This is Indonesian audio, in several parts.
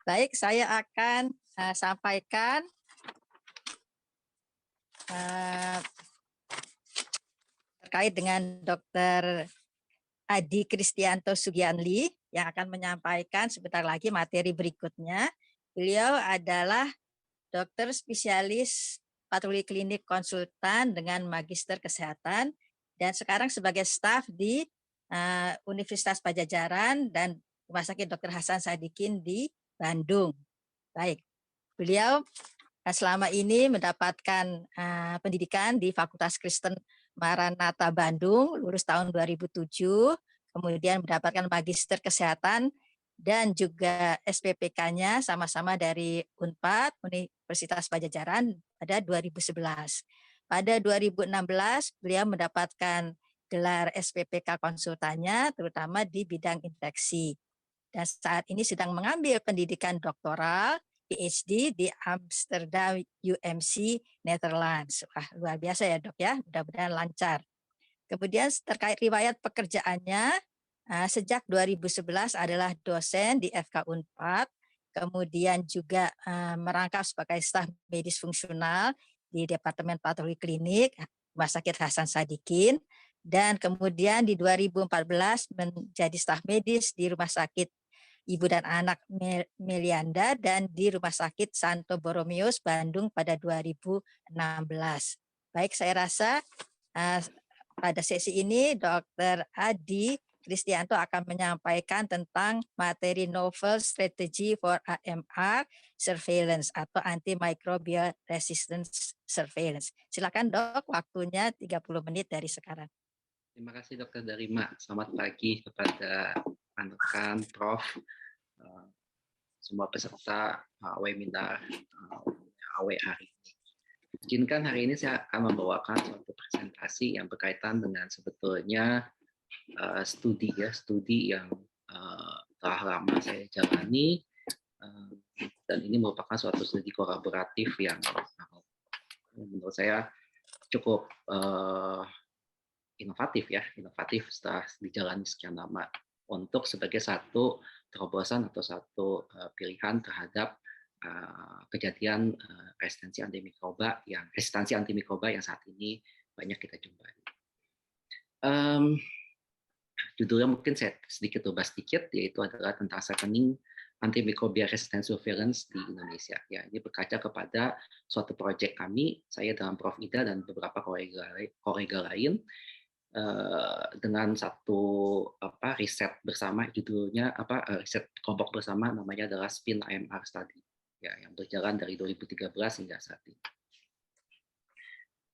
Baik, saya akan sampaikan terkait dengan Dr. Adi Kristianto Sugianli yang akan menyampaikan sebentar lagi materi berikutnya. Beliau adalah dokter spesialis patologi klinik konsultan dengan magister kesehatan dan sekarang sebagai staf di Universitas Padjadjaran dan Rumah Sakit Dr. Hasan Sadikin di Bandung. Baik, beliau selama ini mendapatkan pendidikan di Fakultas Kristen Maranatha Bandung, lulus tahun 2007, kemudian mendapatkan magister kesehatan dan juga SPPK-nya sama-sama dari Unpad, Universitas Padjadjaran pada 2011. Pada 2016, beliau mendapatkan gelar SPPK konsultannya, terutama di bidang infeksi. Dan saat ini sedang mengambil pendidikan doktoral PhD di Amsterdam UMC Netherlands. Wah, luar biasa ya dok ya, mudah-mudahan lancar. Kemudian terkait riwayat pekerjaannya, sejak 2011 adalah dosen di FK Unpad, kemudian juga merangkap sebagai staf medis fungsional di Departemen Patologi Klinik Rumah Sakit Hasan Sadikin, dan kemudian di 2014 menjadi staf medis di Rumah Sakit Ibu dan Anak Melianda dan di Rumah Sakit Santo Borromeus Bandung pada 2016. Baik, saya rasa pada sesi ini Dr. Adi Kristianto akan menyampaikan tentang materi novel strategy for AMR surveillance atau antimicrobial resistance surveillance. Silakan dok, waktunya 30 menit dari sekarang. Terima kasih Dr. Darima. Selamat pagi kepada rekan-rekan, Prof, semua peserta webinar AW hari ini. Izinkan hari ini saya akan membawakan suatu presentasi yang berkaitan dengan sebetulnya studi yang telah lama saya jalani, dan ini merupakan suatu studi kolaboratif yang menurut saya cukup inovatif setelah dijalani sekian lama untuk sebagai satu terobosan atau satu pilihan terhadap kejadian resistensi antimikroba yang saat ini banyak kita jumpai. Judulnya mungkin saya sedikit ubah sedikit, yaitu adalah tentang setting antimicrobial resistance surveillance di Indonesia. Ya, ini berkaca kepada suatu proyek kami, saya dengan Prof. Ida dan beberapa kolega lain, dengan satu riset bersama, judulnya riset kelompok bersama, namanya adalah SPIN AMR Study, ya, yang berjalan dari 2013 hingga saat ini.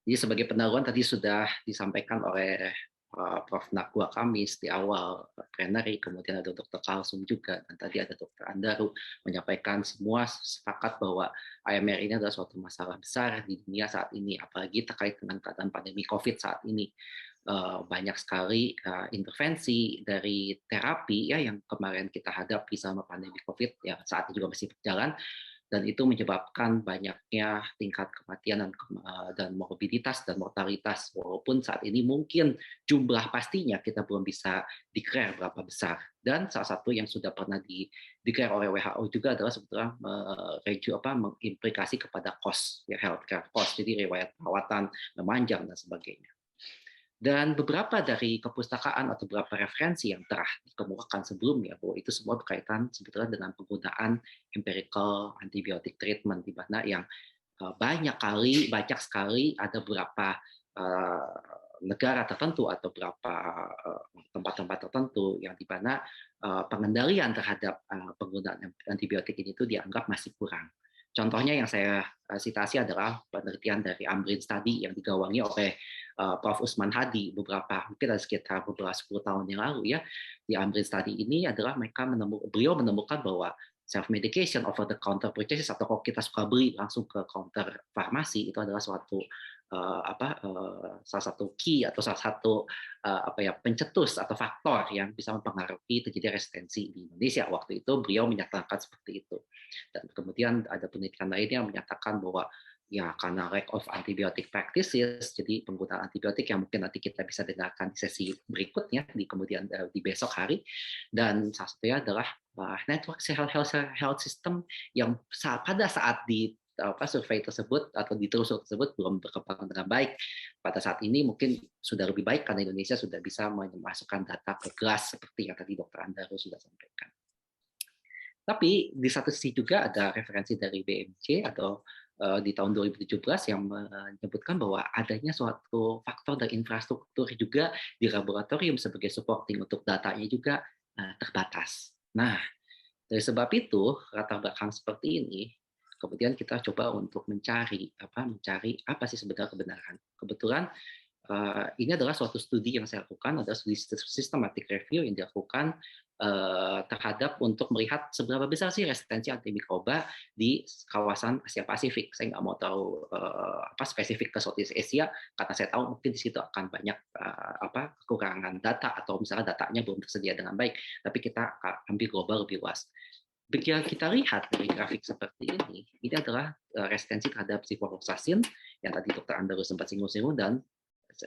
Jadi sebagai pendahuluan tadi sudah disampaikan oleh Prof. Nakwa Kamis di awal plenary, kemudian ada Dr. Kalsum juga, dan tadi ada Dr. Andaru menyampaikan semua sepakat bahwa AMR ini adalah suatu masalah besar di dunia saat ini, apalagi terkait dengan keadaan pandemi COVID saat ini. Banyak sekali intervensi dari terapi ya yang kemarin kita hadapi selama pandemi COVID, ya saat ini juga masih berjalan, dan itu menyebabkan banyaknya tingkat kematian dan morbiditas dan mortalitas, walaupun saat ini mungkin jumlah pastinya kita belum bisa declare berapa besar. Dan salah satu yang sudah pernah declare oleh WHO juga adalah sebetulnya mengimplikasi kepada cost, ya, healthcare cost, jadi riwayat perawatan memanjang dan sebagainya. Dan beberapa dari kepustakaan atau beberapa referensi yang telah dikemukakan sebelumnya, bahwa itu semua berkaitan sebetulnya dengan penggunaan empirical antibiotic treatment, di mana yang banyak sekali ada beberapa negara tertentu atau beberapa tempat-tempat tertentu yang di mana pengendalian terhadap penggunaan antibiotik ini itu dianggap masih kurang. Contohnya yang saya citasi adalah penelitian dari Amrin Study yang digawangi oleh Prof. Usman Hadi mungkin ada sekitar beberapa 10 tahun yang lalu ya. Di Amrin Study ini adalah beliau menemukan bahwa self medication over the counter purchases, atau kalau kita suka beli langsung ke counter farmasi, itu adalah suatu salah satu key atau salah satu pencetus atau faktor yang bisa mempengaruhi terjadi resistensi di Indonesia. Waktu itu beliau menyatakan seperti itu. Dan kemudian ada penelitian lainnya yang menyatakan bahwa ya karena lack of antibiotic practices, jadi penggunaan antibiotik yang mungkin nanti kita bisa dengarkan di sesi berikutnya di kemudian di besok hari. Dan salah satunya adalah network health system yang pada saat di survei tersebut atau di telusur tersebut belum berkembang dengan baik. Pada saat ini mungkin sudah lebih baik karena Indonesia sudah bisa memasukkan data ke GLAS seperti yang tadi Dr. Andaro sudah sampaikan. Tapi di satu sisi juga ada referensi dari BMC atau di tahun 2017 yang menyebutkan bahwa adanya suatu faktor dan infrastruktur juga di laboratorium sebagai supporting untuk datanya juga terbatas. Nah, dari sebab itu, latar belakang seperti ini, kemudian kita coba untuk mencari apa sih sebenarnya kebenaran. Kebetulan ini adalah suatu studi yang saya lakukan, ada studi systematic review yang dilakukan terhadap untuk melihat seberapa besar sih resistensi antimikroba di kawasan Asia Pasifik. Saya nggak mau tahu spesifik ke Southeast Asia, karena saya tahu mungkin di situ akan banyak kekurangan data atau misalnya datanya belum tersedia dengan baik. Tapi kita ambil global lebih luas. Bila kita lihat dari grafik seperti ini adalah resistensi terhadap ciprofloxacin yang tadi Dr. Andaro sempat singgung-singgung dan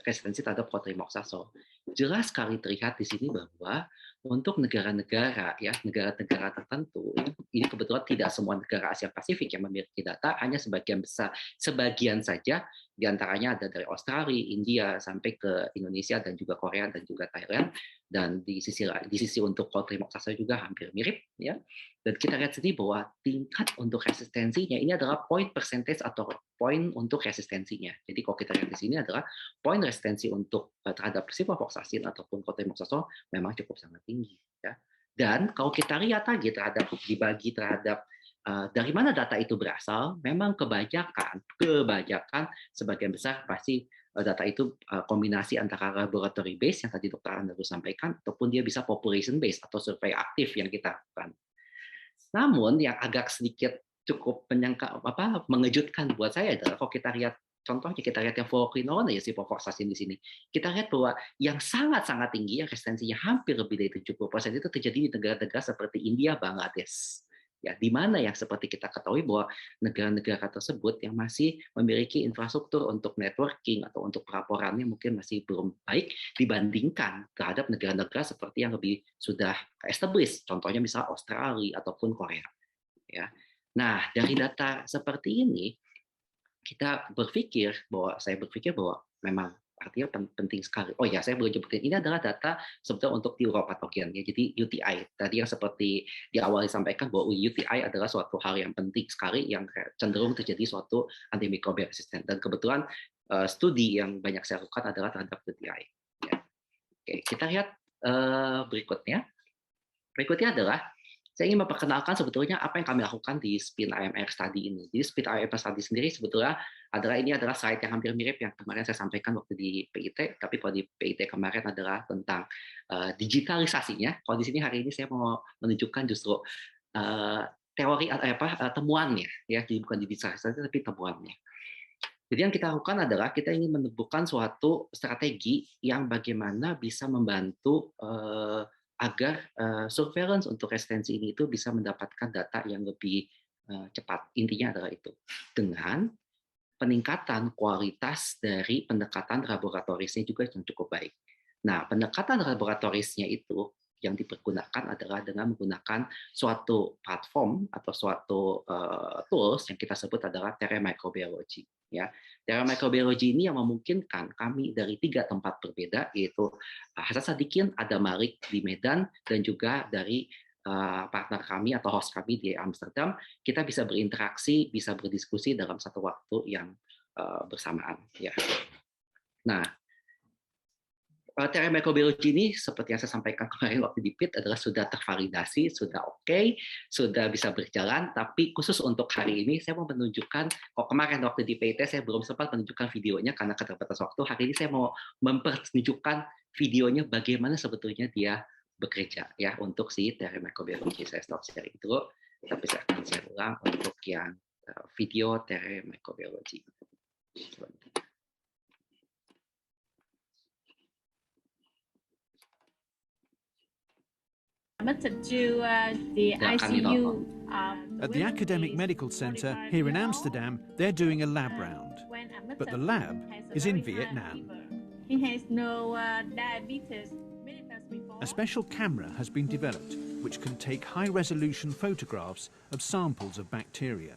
resistensi terhadap cotrimoxazole. Jelas sekali terlihat di sini bahwa untuk negara-negara tertentu, ini kebetulan tidak semua negara Asia Pasifik yang memiliki data, hanya sebagian besar, sebagian saja, diantaranya ada dari Australia, India, sampai ke Indonesia dan juga Korea dan juga Thailand. Dan di sisi untuk cotrimoxazole juga hampir mirip, ya. Dan kita lihat sini bahwa tingkat untuk resistensinya ini adalah point percentage atau poin untuk resistensinya. Jadi kalau kita lihat di sini adalah poin resistensi untuk terhadap ciprofloxacin ataupun cotrimoxazole memang cukup sangat tinggi, ya. Dan kalau kita lihat lagi dibagi terhadap dari mana data itu berasal, memang kebanyakan sebagian besar pasti data itu kombinasi antara laboratory base yang tadi Dr. Andaro sampaikan, ataupun dia bisa population base atau survei aktif yang kita lakukan. Namun yang agak sedikit cukup mengejutkan buat saya adalah kalau kita lihat contohnya, kita lihat yang fluoroquinolone ya, ciprofloxacin di sini. Kita lihat bahwa yang sangat-sangat tinggi, yang resistensinya hampir lebih dari 70% itu terjadi di negara-negara seperti India, Bangladesh. Ya, di mana yang seperti kita ketahui bahwa negara-negara tersebut yang masih memiliki infrastruktur untuk networking atau untuk pelaporannya mungkin masih belum baik dibandingkan terhadap negara-negara seperti yang lebih sudah established, contohnya misalnya Australia ataupun Korea. Ya. Nah, dari data seperti ini, saya berpikir bahwa memang artinya penting sekali. Oh ya, saya boleh jemputin. Ini adalah data sebetulnya untuk di uropatogen. Ya, jadi UTI. Tadi yang seperti di awal disampaikan bahwa UTI adalah suatu hal yang penting sekali yang cenderung terjadi suatu antimikrobial resisten. Dan kebetulan studi yang banyak saya lakukan adalah terhadap UTI. Ya. Oke, kita lihat berikutnya. Berikutnya adalah saya ingin memperkenalkan sebetulnya apa yang kami lakukan di SPIN AMR study ini. Jadi SPIN AMR study sendiri sebetulnya ini adalah slide yang hampir mirip yang kemarin saya sampaikan waktu di PIT, tapi kalau di PIT kemarin adalah tentang digitalisasinya. Kalau di sini hari ini saya mau menunjukkan justru teori temuannya, ya, jadi bukan digitalisasi tapi temuannya. Jadi yang kita lakukan adalah kita ingin menemukan suatu strategi yang bagaimana bisa membantu agar surveillance untuk resistensi ini itu bisa mendapatkan data yang lebih cepat. Intinya adalah itu. Dengan peningkatan kualitas dari pendekatan laboratorisnya juga yang cukup baik. Nah, pendekatan laboratorisnya itu yang dipergunakan adalah dengan menggunakan suatu platform atau suatu tools yang kita sebut adalah Terra Microbiology. Ya, Terra Microbiology ini yang memungkinkan kami dari 3 tempat berbeda, yaitu Hasan Sadikin, ada Malik di Medan, dan juga dari partner kami atau host kami di Amsterdam, kita bisa berinteraksi, bisa berdiskusi dalam satu waktu yang bersamaan. Ya. Nah, Terra Microbiology ini seperti yang saya sampaikan kemarin waktu di PIT adalah sudah tervalidasi, sudah oke, sudah bisa berjalan, tapi khusus untuk hari ini saya mau menunjukkan, kok kemarin waktu di PIT saya belum sempat menunjukkan videonya karena keterbatasan waktu, hari ini saya mau mempertunjukkan videonya bagaimana sebetulnya dia bekerja ya untuk si Terra Microbiology. Saya stop sharing dulu, tapi saya akan share ulang untuk yang video Terra Microbiology. Admitted to the Silakan ICU. ditonton. At the Academic Medical Centre here in Amsterdam, they're doing a lab round. But the lab is in Vietnam. He has no diabetes mellitus before. A special camera has been developed which can take high-resolution photographs of samples of bacteria.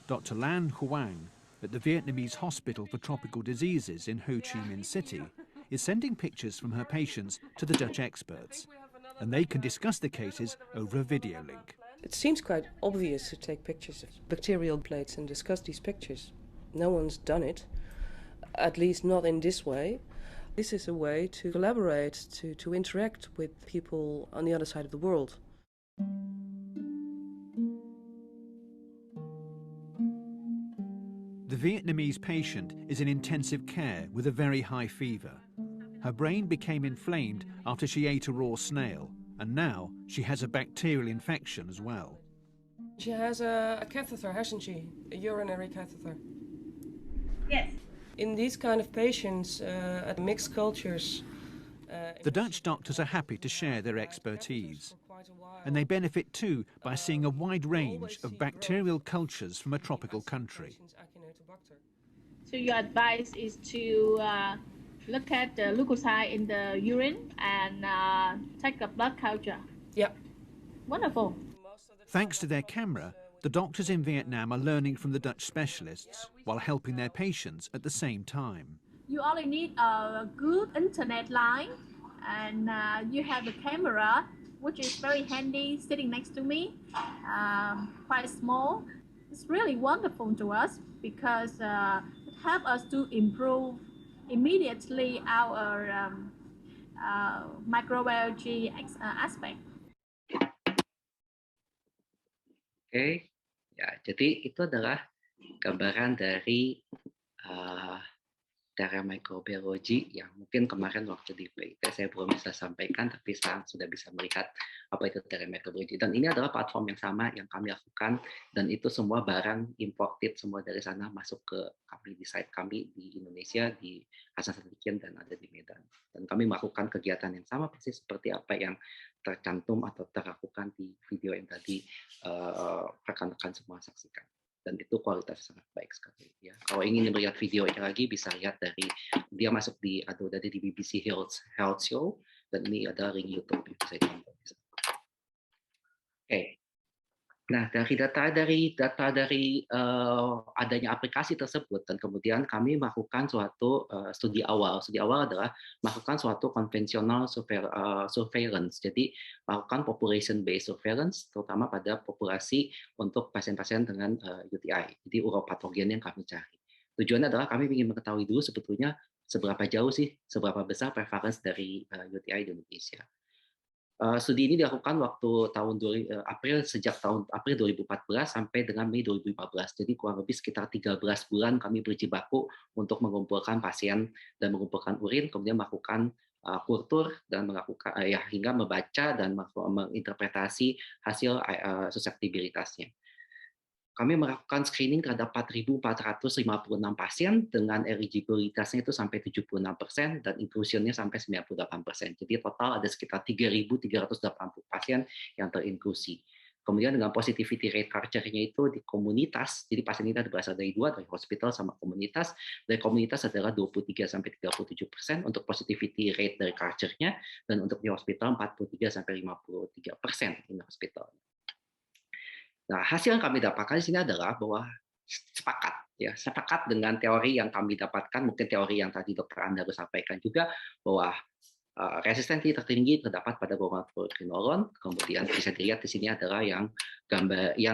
Dr. Lan Huang at the Vietnamese Hospital for Tropical Diseases in Ho Chi Minh City is sending pictures from her patients to the Dutch experts, and they can discuss the cases over a video link. It seems quite obvious to take pictures of bacterial plates and discuss these pictures. No one's done it, at least not in this way. This is a way to collaborate, to interact with people on the other side of the world. The Vietnamese patient is in intensive care with a very high fever. Her brain became inflamed after she ate a raw snail, and now she has a bacterial infection as well. She has a catheter, hasn't she? A urinary catheter. Yes. In these kind of patients, at mixed cultures... The Dutch doctors are happy to share their expertise, and they benefit too by seeing a wide range of bacterial cultures from a tropical country. So your advice is to look at the leukocyte in the urine and take a blood culture. Yeah. Wonderful. Thanks to their camera, the doctors in Vietnam are learning from the Dutch specialists while helping their patients at the same time. You only need a good internet line, and you have the camera, which is very handy, sitting next to me, quite small. It's really wonderful to us because it helps us to improve immediately our microbiology aspect. Oke, ya, jadi itu adalah gambaran dari cara microbiology yang mungkin kemarin waktu di PIT saya belum bisa sampaikan, tapi sekarang sudah bisa melihat apa itu cara microbiology. Dan ini adalah platform yang sama yang kami lakukan, dan itu semua barang imported semua dari sana masuk ke kami di site kami di Indonesia, di Hasan Sadikin, dan ada di Medan. Dan kami melakukan kegiatan yang sama persis seperti apa yang tercantum atau terlakukan di video yang tadi rekan-rekan semua saksikan. Dan itu kualitasnya sangat baik sekali. Ya. Kalau ingin melihat videonya lagi, bisa lihat dari dia masuk di di BBC Health Show, dan ini ada link YouTube yang bisa ditonton. Oke. Nah, dari data dari adanya aplikasi tersebut, dan kemudian kami melakukan suatu studi awal. Studi awal adalah melakukan suatu konvensional surveillance. Jadi melakukan population-based surveillance, terutama pada populasi untuk pasien-pasien dengan UTI. Jadi uropatogen yang kami cari. Tujuannya adalah kami ingin mengetahui dulu sebetulnya seberapa jauh sih, seberapa besar prevalence dari UTI di Indonesia. Studi ini dilakukan waktu sejak tahun April 2014 sampai dengan Mei 2015. Jadi kurang lebih sekitar 13 bulan kami berjibaku untuk mengumpulkan pasien dan mengumpulkan urin, kemudian melakukan kultur dan melakukan hingga membaca dan menginterpretasi hasil susceptibilitasnya. Kami melakukan screening terhadap 4.456 pasien dengan eligibilitasnya itu sampai 76% dan inclusion-nya sampai 98%. Jadi total ada sekitar 3.380 pasien yang terinklusi. Kemudian dengan positivity rate culture-nya itu di komunitas, jadi pasien ini berasal dari dua, dari hospital sama komunitas. Dari komunitas adalah 23-37% untuk positivity rate dari culture-nya, dan untuk di hospital 43-53% in hospital. Nah, hasil yang kami dapatkan di sini adalah bahwa sepakat dengan teori yang kami dapatkan, mungkin teori yang tadi Dr. Andaru sampaikan juga, bahwa resistensi tertinggi terdapat pada golongan fluoroquinolone. Kemudian bisa dilihat di sini adalah yang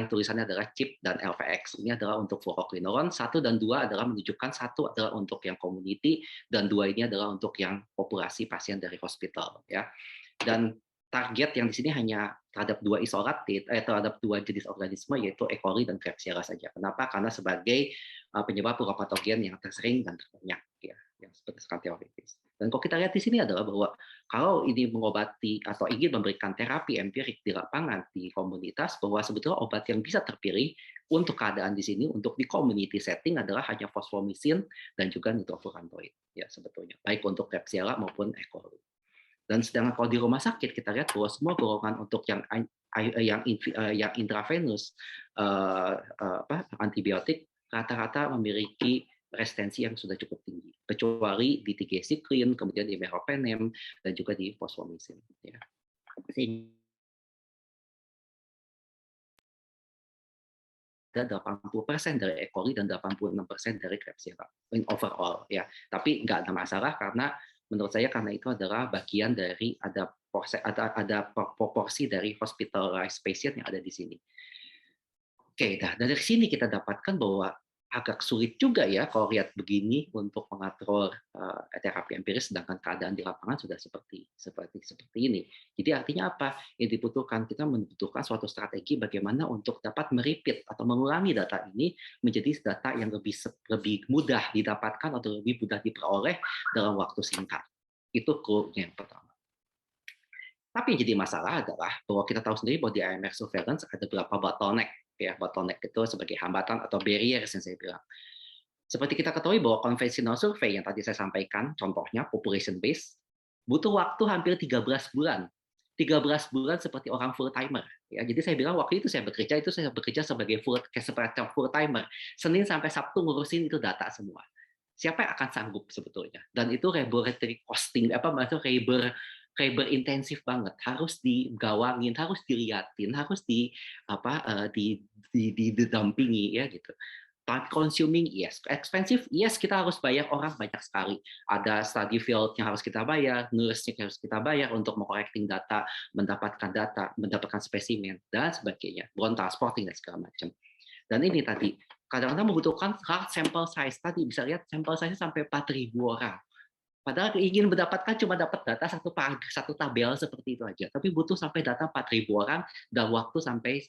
tulisannya adalah CHIP dan LVX. Ini adalah untuk fluoroquinolone. 1 dan 2 adalah menunjukkan 1 adalah untuk yang community, dan 2 ini adalah untuk yang populasi pasien dari hospital. Ya. Dan target yang di sini hanya terhadap 2 terhadap 2 jenis organisme, yaitu E. coli dan Klebsiella saja. Kenapa? Karena sebagai penyebab uropatogen yang tersering dan terbanyak, ya, yang berdasarkan teoritis. Dan kalau kita lihat di sini adalah bahwa kalau ini mengobati atau ingin memberikan terapi empirik di lapangan di komunitas, bahwa sebetulnya obat yang bisa terpilih untuk keadaan di sini untuk di community setting adalah hanya fosfomycin dan juga nitrofurantoid, ya sebetulnya, baik untuk Klebsiella maupun E. coli. Dan sedangkan kalau di rumah sakit kita lihat bahwa semua golongan untuk yang intravenous antibiotik rata-rata memiliki resistensi yang sudah cukup tinggi, kecuali di tigecycline, kemudian di meropenem, dan juga di fosfomycin. Ya. Ada 80% dari E. coli dan 86% dari Klebsiella in overall ya. Tapi nggak ada masalah karena menurut saya karena itu adalah bagian dari ada proporsi dari hospitalized patient yang ada di sini. Oke, nah dari sini kita dapatkan bahwa agak sulit juga ya kalau lihat begini untuk mengatur terapi empiris, sedangkan keadaan di lapangan sudah seperti ini. Jadi artinya apa? Yang dibutuhkan, kita membutuhkan suatu strategi bagaimana untuk dapat merepeat atau mengulangi data ini menjadi data yang lebih mudah didapatkan atau lebih mudah diperoleh dalam waktu singkat. Itu goal-nya yang pertama. Tapi yang jadi masalah adalah bahwa kita tahu sendiri bahwa di AMR surveillance ada beberapa bottleneck. Ya, bottleneck itu sebagai hambatan atau barrier yang saya bilang. Seperti kita ketahui bahwa conventional survey yang tadi saya sampaikan, contohnya population based, butuh waktu hampir 13 bulan. 13 bulan seperti orang full timer. Ya, jadi saya bilang waktu itu saya bekerja sebagai full timer. Senin sampai Sabtu ngurusin itu data semua. Siapa yang akan sanggup sebetulnya? Dan itu laboratory costing, labor intensif banget, harus digawangin, harus diliatin, harus didampingi ya gitu. Time consuming, yes. Expensive, yes, kita harus bayar orang banyak sekali. Ada study field yang harus kita bayar, nurse-nya harus kita bayar untuk mengcollecting data, mendapatkan spesimen dan sebagainya, bone transporting dan segala macam. Dan ini tadi kadang-kadang membutuhkan large sample size, tadi bisa lihat sample size sampai 4.000 orang. Padahal ingin mendapatkan cuma dapat data satu tabel seperti itu aja, tapi butuh sampai data 4.000 orang dalam waktu sampai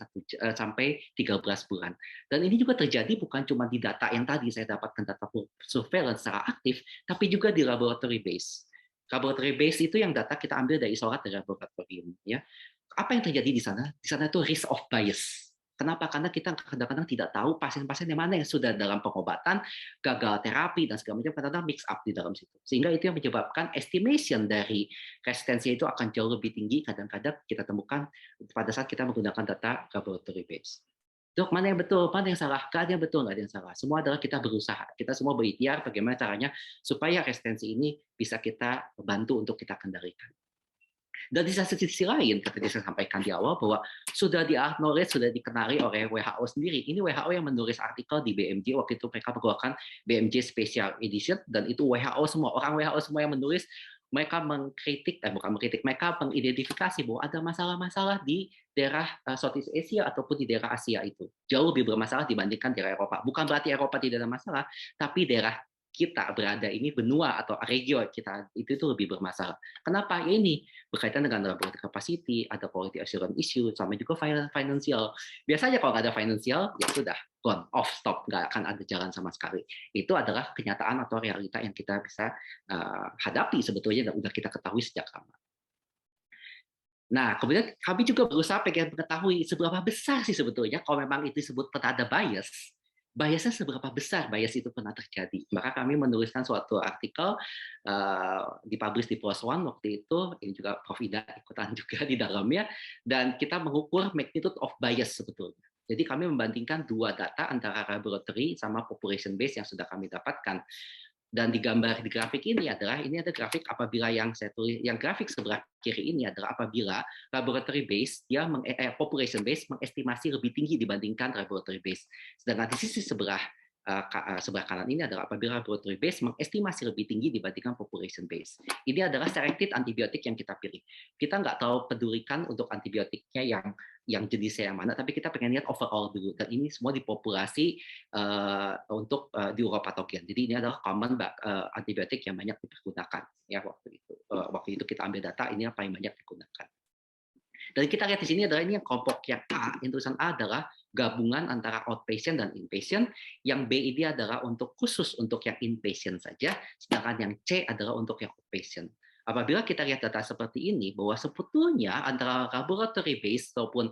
13 bulan. Dan ini juga terjadi bukan cuma di data yang tadi saya dapatkan data surveillance secara aktif, tapi juga di laboratory base. Laboratory base itu yang data kita ambil dari isolat dari laboratorium. Ya. Apa yang terjadi di sana? Di sana itu risk of bias. Kenapa? Karena kita kadang-kadang tidak tahu pasien-pasien yang mana yang sudah dalam pengobatan, gagal terapi, dan segala macam, kadang-kadang mix up di dalam situ. Sehingga itu yang menyebabkan estimation dari resistensi itu akan jauh lebih tinggi, kadang-kadang kita temukan pada saat kita menggunakan data laboratory base. Dok, mana yang betul, mana yang salah? Gak ada yang betul, nggak ada yang salah. Semua adalah kita berusaha. Kita semua berikhtiar bagaimana caranya supaya resistensi ini bisa kita bantu untuk kita kendalikan. Dan di sisi lain, seperti saya sampaikan di awal, bahwa sudah di-acknowledge, sudah dikenali oleh WHO sendiri. Ini WHO yang menulis artikel di BMJ, waktu itu mereka mengeluarkan BMJ Special Edition, dan itu WHO semua, orang WHO semua yang menulis, mereka mereka mengidentifikasi bahwa ada masalah-masalah di daerah Southeast Asia ataupun di daerah Asia itu. Jauh lebih bermasalah dibandingkan daerah Eropa. Bukan berarti Eropa tidak ada masalah, tapi daerah kita berada ini, benua atau regio kita itu lebih bermasalah. Kenapa? Ya ini berkaitan dengan laboratory capacity, ada quality assurance issue, sama juga financial. Biasanya kalau nggak ada financial, ya sudah gone off, stop, nggak akan ada jalan sama sekali. Itu adalah kenyataan atau realita yang kita bisa hadapi sebetulnya dan udah kita ketahui sejak lama. Nah, kemudian kami juga berusaha pengen mengetahui seberapa besar sih sebetulnya kalau memang itu disebut ada bias. Biasnya seberapa besar bias itu pernah terjadi. Maka kami menuliskan suatu artikel dipublish di PLOS ONE waktu itu, ini juga Prof. Ida ikutan juga di dalamnya, dan kita mengukur magnitude of bias sebetulnya. Jadi kami membandingkan dua data antara laboratory sama population base yang sudah kami dapatkan. Dan di grafik ini ada grafik apabila yang saya tulis, yang grafik sebelah kiri ini adalah apabila laboratory base population base mengestimasi lebih tinggi dibandingkan laboratory base. Sedangkan di sisi sebelah kanan ini adalah apabila laboratory base mengestimasi lebih tinggi dibandingkan population base. Ini adalah selected antibiotik yang kita pilih. Kita nggak tahu pedulikan untuk antibiotiknya yang jenisnya yang mana, tapi kita pengen lihat overall dulu. Dan ini semua di populasi untuk di uropatogen. Jadi ini adalah common antibiotik yang banyak dipergunakan ya waktu itu. Waktu itu kita ambil data ini yang paling banyak digunakan. Dan kita lihat di sini adalah ini yang kelompok yang A, yang tulisan A adalah gabungan antara outpatient dan inpatient, yang B ini adalah khusus untuk yang inpatient saja, sedangkan yang C adalah untuk yang outpatient. Apabila kita lihat data seperti ini, bahwa sebetulnya antara laboratory base ataupun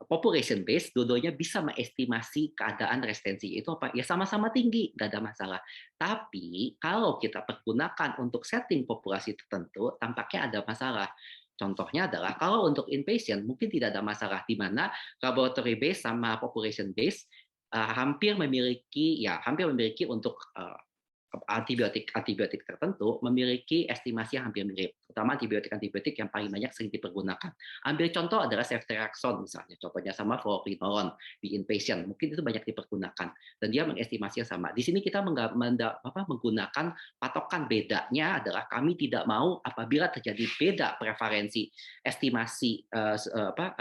population base, dua-duanya bisa mengestimasi keadaan resistensi. Itu apa? Ya sama-sama tinggi, nggak ada masalah. Tapi kalau kita pergunakan untuk setting populasi tertentu, tampaknya ada masalah. Contohnya adalah kalau untuk inpatient mungkin tidak ada masalah, di mana laboratory base sama population base hampir memiliki untuk antibiotik tertentu memiliki estimasi yang hampir mirip, terutama antibiotik yang paling banyak sering dipergunakan. Ambil contoh adalah ceftriaxone misalnya, contohnya sama fluoroquinolone di inpatient, mungkin itu banyak dipergunakan dan dia mengestimasinya sama. Di sini kita menggunakan patokan, bedanya adalah kami tidak mau apabila terjadi beda prevalensi estimasi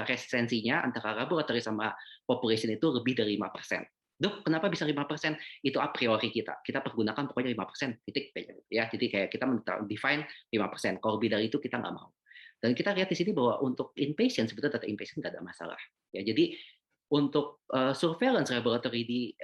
resistensinya antara laboratori sama population itu lebih dari 5%. Dok, kenapa bisa 5%? Itu a priori kita pergunakan pokoknya 5%, titik ya. Jadi kayak kita define 5%. Kalau lebih dari itu kita nggak mau. Dan kita lihat di sini bahwa untuk inpatient sebetulnya data inpatient nggak ada masalah. Ya, jadi untuk surveillance laboratory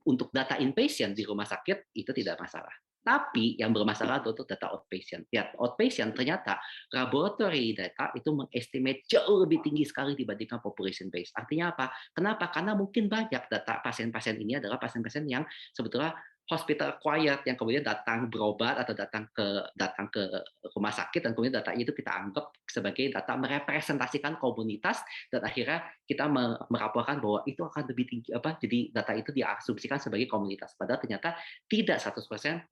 untuk data inpatient di rumah sakit itu tidak masalah. Tapi yang bermasalah untuk data outpatient. Ya, outpatient ternyata laboratory data itu mengestimate jauh lebih tinggi sekali dibandingkan population base. Artinya apa? Kenapa? Karena mungkin banyak data pasien-pasien ini adalah pasien-pasien yang sebetulnya hospital acquired, yang kemudian datang berobat atau datang ke rumah sakit, dan kemudian data itu kita anggap sebagai data merepresentasikan komunitas, dan akhirnya kita melaporkan bahwa itu akan lebih tinggi, jadi data itu diasumsikan sebagai komunitas, padahal ternyata tidak 100%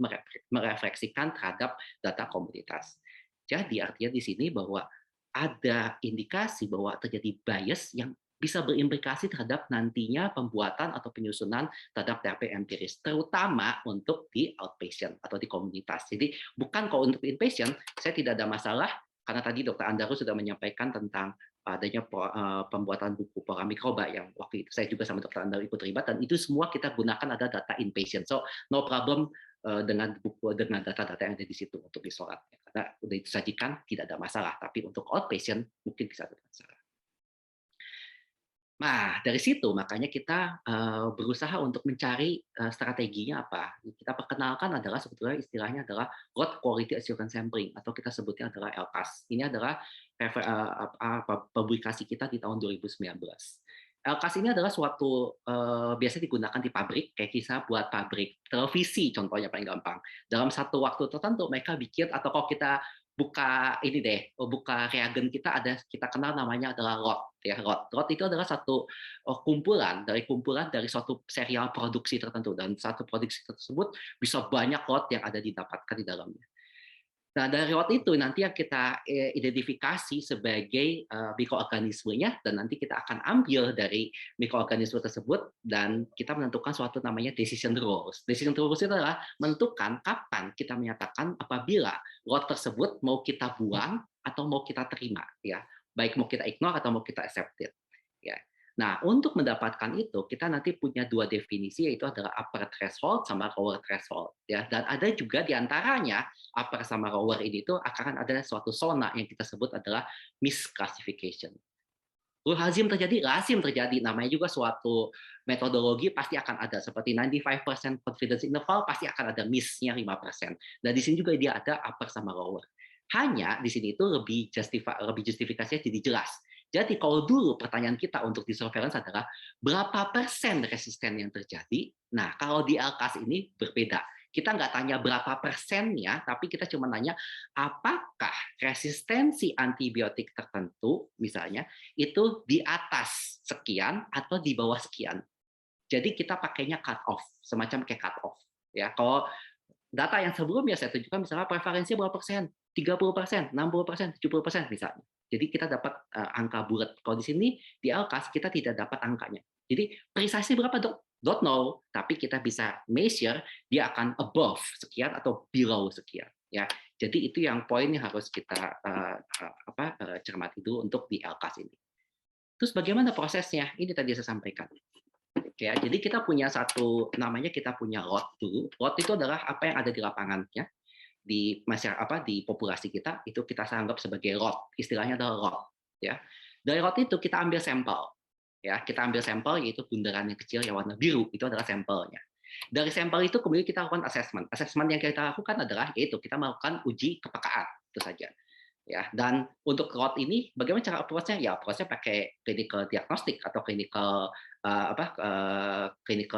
merefleksikan terhadap data komunitas. Jadi artinya di sini bahwa ada indikasi bahwa terjadi bias yang bisa berimplikasi terhadap nantinya pembuatan atau penyusunan terhadap terapi empiris, terutama untuk di outpatient atau di komunitas. Jadi bukan kalau untuk inpatient, saya tidak ada masalah, karena tadi Dr. Andaru sudah menyampaikan tentang adanya pembuatan buku pola mikroba yang waktu itu saya juga sama Dr. Andaru ikut terlibat, dan itu semua kita gunakan ada data inpatient. So no problem dengan data-data yang ada di situ untuk disorot, karena udah disajikan tidak ada masalah. Tapi untuk outpatient mungkin bisa ada masalah. Nah, dari situ makanya kita berusaha untuk mencari strateginya apa. Kita perkenalkan adalah sebetulnya istilahnya adalah Road Quality Assurance Sampling, atau kita sebutnya adalah LQAS. Ini adalah publikasi kita di tahun 2019. LQAS ini adalah suatu biasa digunakan di pabrik, kayak kisah buat pabrik televisi contohnya paling gampang. Dalam satu waktu tertentu mereka bikin, atau kalau kita buka reagen kita kenal namanya adalah lot ya. Lot itu adalah satu kumpulan dari suatu serial produksi tertentu, dan satu produksi tersebut bisa banyak lot yang ada didapatkan di dalamnya. Nah, dari lot itu nanti yang kita identifikasi sebagai mikroorganismenya, dan nanti kita akan ambil dari mikroorganisme tersebut dan kita menentukan suatu namanya decision rules. Decision rules itu adalah menentukan kapan kita menyatakan apabila lot tersebut mau kita buang atau mau kita terima, ya, baik mau kita ignore atau mau kita accept it, ya. Nah, untuk mendapatkan itu, kita nanti punya dua definisi, yaitu adalah upper threshold sama lower threshold. Ya. Dan ada juga di antaranya, upper sama lower ini itu akan ada suatu zona yang kita sebut adalah misclassification. Lazim terjadi, namanya juga suatu metodologi pasti akan ada, seperti 95% confidence interval pasti akan ada miss-nya 5%. Dan di sini juga dia ada upper sama lower. Hanya di sini itu lebih justifikasinya jadi jelas. Jadi kalau dulu pertanyaan kita untuk di surveillance adalah berapa persen resisten yang terjadi, nah kalau di LQAS ini berbeda. Kita nggak tanya berapa persennya, tapi kita cuma nanya apakah resistensi antibiotik tertentu, misalnya, itu di atas sekian atau di bawah sekian. Jadi kita pakainya cut off, semacam kayak cut off. Ya, kalau data yang sebelumnya saya tunjukkan misalnya prevalensi berapa persen, 30%, 60%, 70% misalnya. Jadi kita dapat angka bulat. Kalau di sini di LQAS kita tidak dapat angkanya. Jadi precisely berapa, Dok? Don't know, tapi kita bisa measure dia akan above sekian atau below sekian. Ya, jadi itu yang poin yang harus kita cermati dulu untuk di LQAS ini. Terus bagaimana prosesnya? Ini tadi saya sampaikan. Ya, jadi kita punya satu namanya kita punya lot dulu. Lot itu adalah apa yang ada di lapangannya. Di masyarakat di populasi kita itu kita anggap sebagai lot, istilahnya adalah lot, ya. Dari lot itu kita ambil sampel, ya, kita ambil sampel yaitu bundaran yang kecil yang warna biru, itu adalah sampelnya. Dari sampel itu kemudian kita lakukan assessment yang kita lakukan adalah yaitu kita melakukan uji kepekaan, itu saja. Ya, dan untuk route ini bagaimana cara approach-nya? Ya, approach-nya pakai clinical diagnostic atau clinical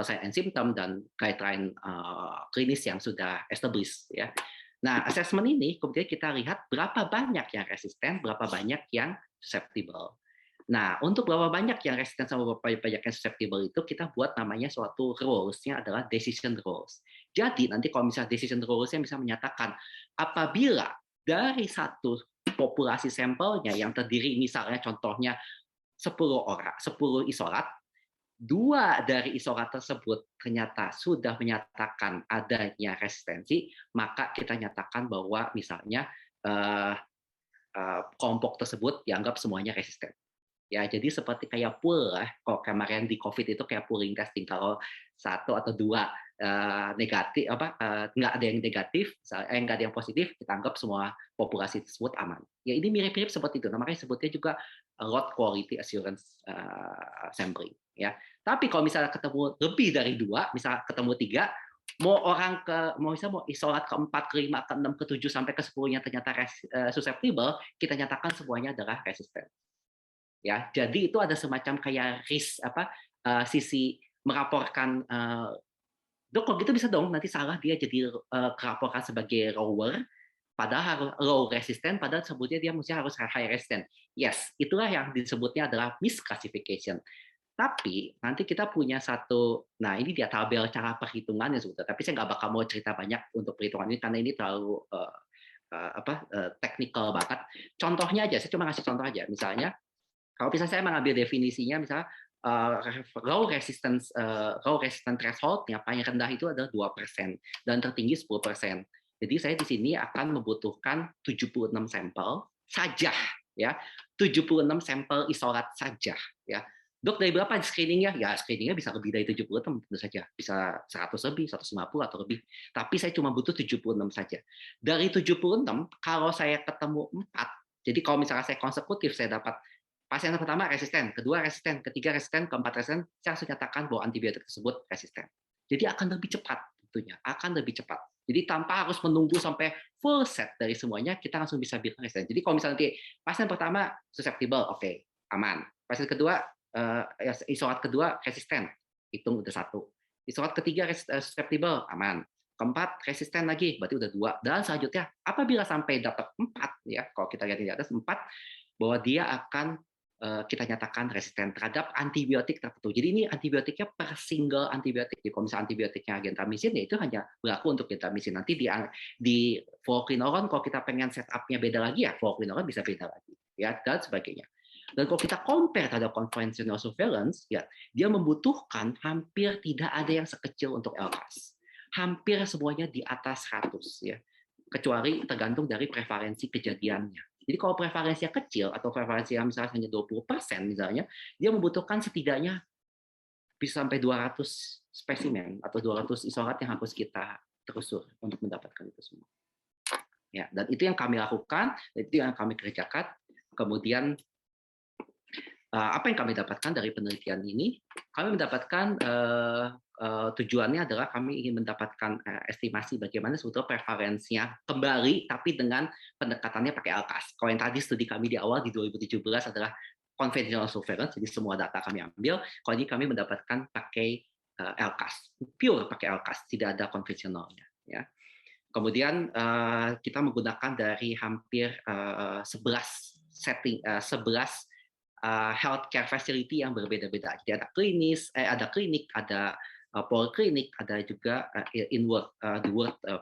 sign and symptom dan guideline klinis yang sudah established ya. Nah, assessment ini kemudian kita lihat berapa banyak yang resisten, berapa banyak yang susceptible. Nah, untuk berapa banyak yang resisten sama berapa banyak yang susceptible itu kita buat namanya suatu rules-nya adalah decision rules. Jadi nanti kalau misalnya decision rules-nya bisa menyatakan apabila dari satu populasi sampelnya yang terdiri misalnya contohnya 10 orang, 10 isolat, 2 dari isolat tersebut ternyata sudah menyatakan adanya resistensi, maka kita nyatakan bahwa misalnya kelompok tersebut dianggap semuanya resisten. Ya, jadi seperti kayak pool lah. Kalau kemarin di COVID itu kayak pooling testing. Kalau 1 atau 2 negatif, nggak ada yang negatif, nggak ada yang positif, kita anggap semua populasi tersebut aman. Ya, ini mirip-mirip seperti itu. Makanya sebutnya juga lot quality assurance sampling. Ya, tapi kalau misalnya ketemu lebih dari 2, misalnya ketemu 3, mau isolat ke-4, ke-5, ke-6, ke-7 sampai ke-10-nya ternyata susceptible, kita nyatakan semuanya adalah resisten. Ya, jadi itu ada semacam kayak risk sisi melaporkan dok kalau gitu bisa dong nanti salah dia jadi kelaporkan sebagai lower padahal low resistant padahal sebutnya dia mesti harus high resistant. Yes, itulah yang disebutnya adalah misclassification. Tapi nanti kita punya satu, nah ini dia tabel cara perhitungannya sebetulnya. Tapi saya nggak bakal mau cerita banyak untuk perhitungan ini karena ini terlalu teknikal banget. Contohnya aja, saya cuma ngasih contoh aja. Misalnya kalau misalnya saya mengambil definisinya, misalnya low resistance threshold yang paling rendah itu adalah 2% dan tertinggi 10%. Jadi saya di sini akan membutuhkan 76 sampel saja, ya, 76 sampel isolat saja, ya. Dok, dari berapa screeningnya? Ya, screeningnya bisa lebih dari 76 tentu saja, bisa 100 lebih, 150 atau lebih. Tapi saya cuma butuh 76 saja. Dari 76, kalau saya ketemu 4, jadi kalau misalnya saya konsekutif, saya dapat pasien pertama resisten, kedua resisten, ketiga resisten, keempat resisten, saya harus nyatakan bahwa antibiotik tersebut resisten. Jadi akan lebih cepat tentunya, akan lebih cepat. Jadi tanpa harus menunggu sampai full set dari semuanya, kita langsung bisa bilang resisten. Jadi kalau misalnya nanti pasien pertama susceptible, oke, aman. Pasien kedua, isolat kedua resisten, hitung udah 1. Isolat ketiga susceptible, aman. Keempat resisten lagi, berarti udah 2. Dan selanjutnya, apabila sampai dapat 4, ya, kalau kita lihat di atas 4, bahwa dia akan kita nyatakan resisten terhadap antibiotik tertentu. Jadi ini antibiotiknya per single antibiotik. Jadi kalau misalnya antibiotiknya gentamicin, ya itu hanya berlaku untuk gentamicin. Nanti di fluoroquinolone, kalau kita pengen setupnya beda lagi, ya fluoroquinolone bisa beda lagi, ya, dan sebagainya. Dan kalau kita compare terhadap conventional surveillance, ya dia membutuhkan hampir tidak ada yang sekecil untuk LCAS. Hampir semuanya di atas 100, ya. Kecuali tergantung dari prevalensi kejadiannya. Jadi kalau prevalensinya kecil atau prevalensinya misalnya hanya 20% misalnya, dia membutuhkan setidaknya bisa sampai 200 spesimen atau 200 isolat yang harus kita telusur untuk mendapatkan itu semua. Ya, dan itu yang kami lakukan, itu yang kami kerjakan. Kemudian apa yang kami dapatkan dari penelitian ini? Kami mendapatkan tujuannya adalah kami ingin mendapatkan estimasi bagaimana sebetulnya prevalensinya kembali, tapi dengan pendekatannya pakai LCAS. Kalau yang tadi studi kami di awal di 2017 adalah conventional surveillance, jadi semua data kami ambil. Kalau ini kami mendapatkan pakai LCAS, pure pakai LCAS, tidak ada konvensionalnya. Ya. Kemudian kita menggunakan dari hampir 11 healthcare facility yang berbeda-beda. Jadi ada klinik, ada poliklinik, ada juga inward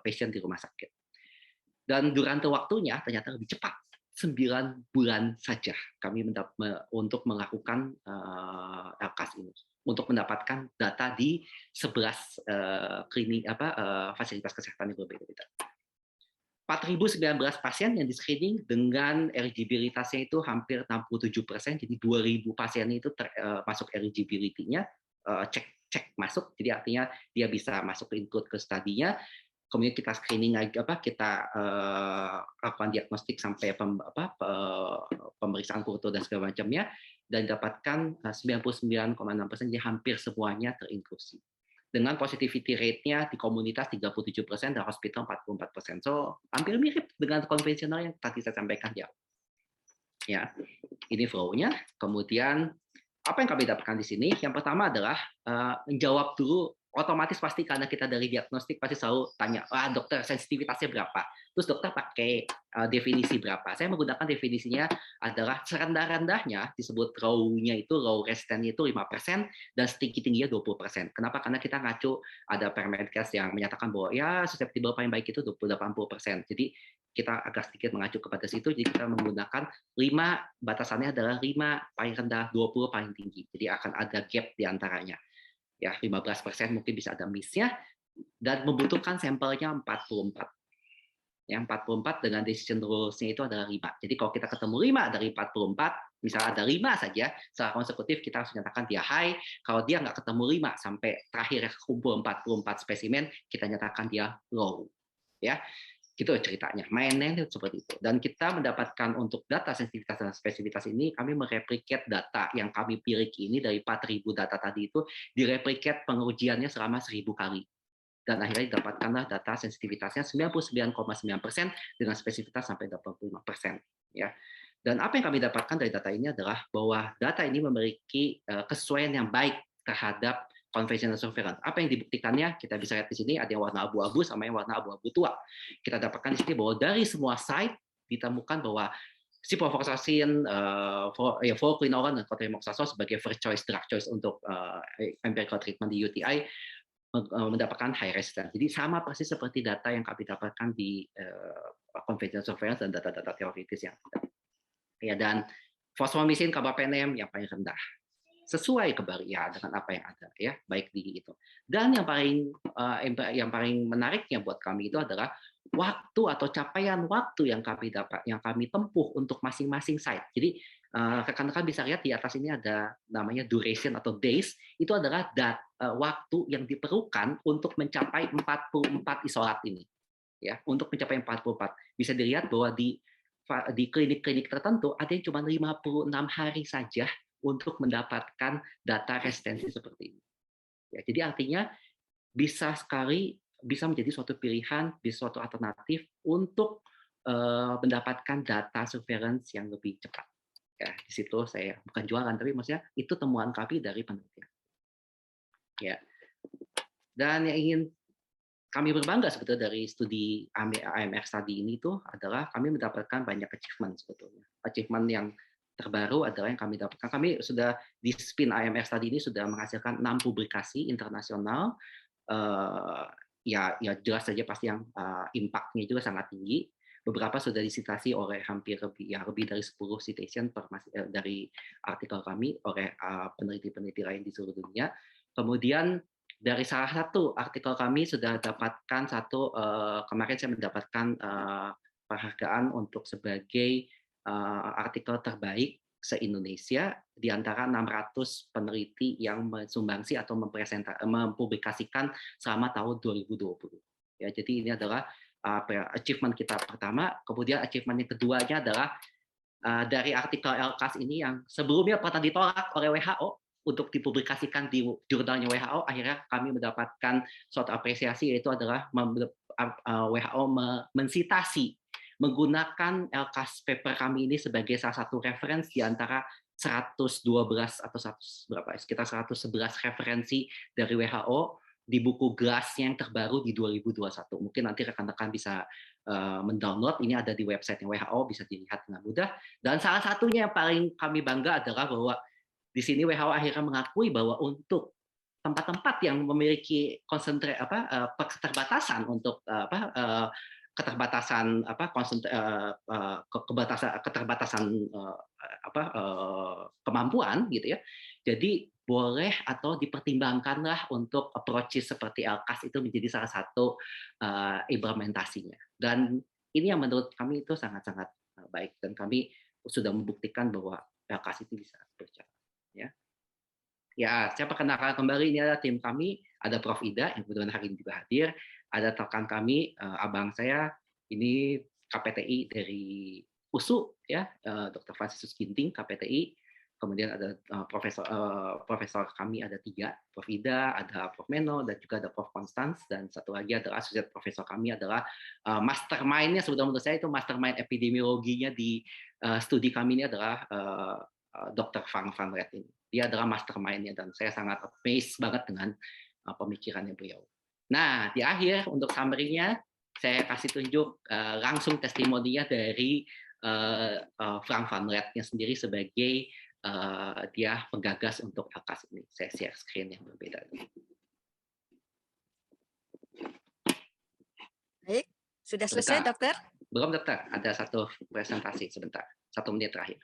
patient di rumah sakit. Dan durante waktunya ternyata lebih cepat, 9 bulan saja kami untuk melakukan LCAS ini, untuk mendapatkan data di 11 fasilitas kesehatan yang berbeda-beda. 4.019 pasien yang di-screening dengan eligibilitasnya itu hampir 67%, jadi 2.000 pasien itu masuk eligibility-nya, cek masuk, jadi artinya dia bisa masuk ke include ke studinya. Kemudian kita screening kita lakukan diagnostik sampai pemeriksaan kultur dan segala macamnya, dan dapatkan 99,6%, jadi hampir semuanya terinklusi. dengan positivity rate-nya di komunitas 37% dan hospital 44%. So, hampir mirip dengan konvensional yang tadi saya sampaikan ya. Ya, ini flow-nya. Kemudian apa yang kami dapatkan di sini? Yang pertama adalah menjawab dulu, otomatis pasti karena kita dari diagnostik pasti selalu tanya, dokter sensitivitasnya berapa? Terus dokter pakai definisi berapa? Saya menggunakan definisinya adalah serendah-rendahnya disebut low-nya itu, low resistance-nya itu 5% dan tinggi-tingginya 20%. Kenapa? Karena kita ngacu ada Permenkes yang menyatakan bahwa ya susceptible paling baik itu 80%. Jadi kita agak sedikit mengacu kepada situ, jadi kita menggunakan 5, batasannya adalah 5 paling rendah, 20 paling tinggi. Jadi akan ada gap di antaranya. Ya, 15% mungkin bisa ada miss-nya, dan membutuhkan sampelnya 44. Yang 44 dengan decision rules-nya itu adalah 5. Jadi kalau kita ketemu 5 dari 44, misalnya ada 5 saja, secara konsekutif kita harus menyatakan dia high. Kalau dia nggak ketemu 5 sampai terakhir kumpul 44 spesimen, kita nyatakan dia low. Ya, gitu ceritanya. Mainnya itu seperti itu. Dan kita mendapatkan untuk data sensitivitas dan spesifitas ini, kami mereplikat data yang kami miliki ini dari 4.000 data tadi itu, direplikat pengujiannya selama 1.000 kali. Dan akhirnya didapatkanlah data sensitivitasnya 99,9% dengan spesifitas sampai 85%. Ya. Dan apa yang kami dapatkan dari data ini adalah bahwa data ini memiliki kesesuaian yang baik terhadap conventional surveillance. Apa yang dibuktikannya? Kita bisa lihat di sini ada yang warna abu-abu sama yang warna abu-abu tua. Kita dapatkan di sini bahwa dari semua site ditemukan bahwa ciprofloxacin, fluoroquinolone dan cotrimoxazole sebagai first choice drug choice untuk empirical treatment di UTI mendapatkan high resistance. Jadi sama persis seperti data yang kami dapatkan di conventional surveillance dan data-data teoritis yang ada. Ya, dan fosfomisin carbapenem yang paling rendah, sesuai ya dengan apa yang ada ya, baik di itu. Dan yang paling menariknya buat kami itu adalah waktu atau capaian waktu yang kami tempuh untuk masing-masing site. Jadi rekan-rekan bisa lihat di atas ini ada namanya duration atau days, itu adalah waktu yang diperlukan untuk mencapai 44 isolat ini. Ya, untuk mencapai 44. Bisa dilihat bahwa di klinik-klinik tertentu ada yang cuma 56 hari saja untuk mendapatkan data resistensi seperti ini. Ya, jadi artinya bisa menjadi suatu pilihan, bisa suatu alternatif untuk mendapatkan data surveillance yang lebih cepat. Ya, di situ saya bukan jualan, tapi maksudnya itu temuan kami dari penelitian. Ya. Dan yang ingin kami berbangga sebetulnya dari studi AMR study ini itu adalah kami mendapatkan banyak achievement sebetulnya. Achievement yang terbaru adalah yang kami dapatkan. Kami sudah di SPIN AMR study ini sudah menghasilkan 6 publikasi internasional. Ya jelas saja pasti yang impact-nya juga sangat tinggi. Beberapa sudah disitasi oleh lebih dari 10 citation dari artikel kami oleh peneliti-peneliti lain di seluruh dunia. Kemudian dari salah satu artikel kami sudah dapatkan kemarin saya mendapatkan penghargaan untuk sebagai artikel terbaik se-Indonesia di antara 600 peneliti yang mensumbangsi atau mempublikasikan selama tahun 2020. Ya, jadi ini adalah achievement kita pertama. Kemudian achievement yang keduanya adalah dari artikel LCAS ini yang sebelumnya pernah ditolak oleh WHO untuk dipublikasikan di jurnalnya WHO, akhirnya kami mendapatkan suatu apresiasi, yaitu adalah WHO mensitasi menggunakan LCAS paper kami ini sebagai salah satu referensi di antara 112 atau sekitar 111 referensi dari WHO di buku GLASS yang terbaru di 2021. Mungkin nanti rekan-rekan bisa mendownload, ini ada di website WHO, bisa dilihat dengan mudah. Dan salah satunya yang paling kami bangga adalah bahwa di sini WHO akhirnya mengakui bahwa untuk tempat-tempat yang memiliki keterbatasan untuk keterbatasan kemampuan gitu ya. Jadi boleh atau dipertimbangkanlah untuk approaches seperti LCAS itu menjadi salah satu implementasinya. Dan ini yang menurut kami itu sangat-sangat baik, dan kami sudah membuktikan bahwa LCAS itu bisa berjalan. Ya, saya perkenalkan kembali, ini adalah tim kami, ada Prof. Ida yang kebetulan hari ini juga hadir, ada rekan kami, abang saya, ini KPTI dari USU, ya, Dr. Francis Ginting, KPTI, kemudian ada profesor kami ada 3, Prof. Ida, ada Prof. Meno, dan juga ada Prof. Constance, dan satu lagi adalah asosiat profesor kami adalah mastermind-nya, sebetulnya menurut saya itu mastermind epidemiologinya di studi kami ini adalah Dr. Frank van Reet ini. Dia adalah mastermind-nya, dan saya sangat amazed banget dengan pemikirannya beliau. Nah, di akhir untuk summary-nya, saya kasih tunjuk langsung testimoninya dari Frank van Reet-nya sendiri sebagai dia penggagas untuk ALKAS ini. Saya share screen yang berbeda. Baik, sudah selesai, Dokter? Belum, Dokter. Ada satu presentasi sebentar. 1 menit terakhir.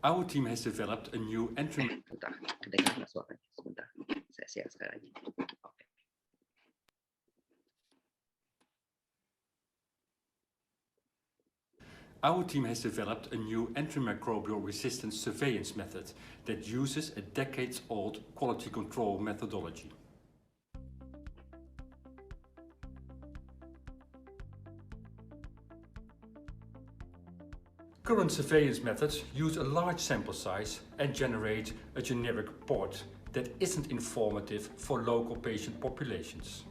Our team has developed a new entry. Sebentar, kedengaran suaranya. Sebentar, saya share sekali lagi. Oke. Our team has developed a new antimicrobial resistance surveillance method that uses a decades-old quality control methodology. Current surveillance methods use a large sample size and generate a generic report that isn't informative for local patient populations.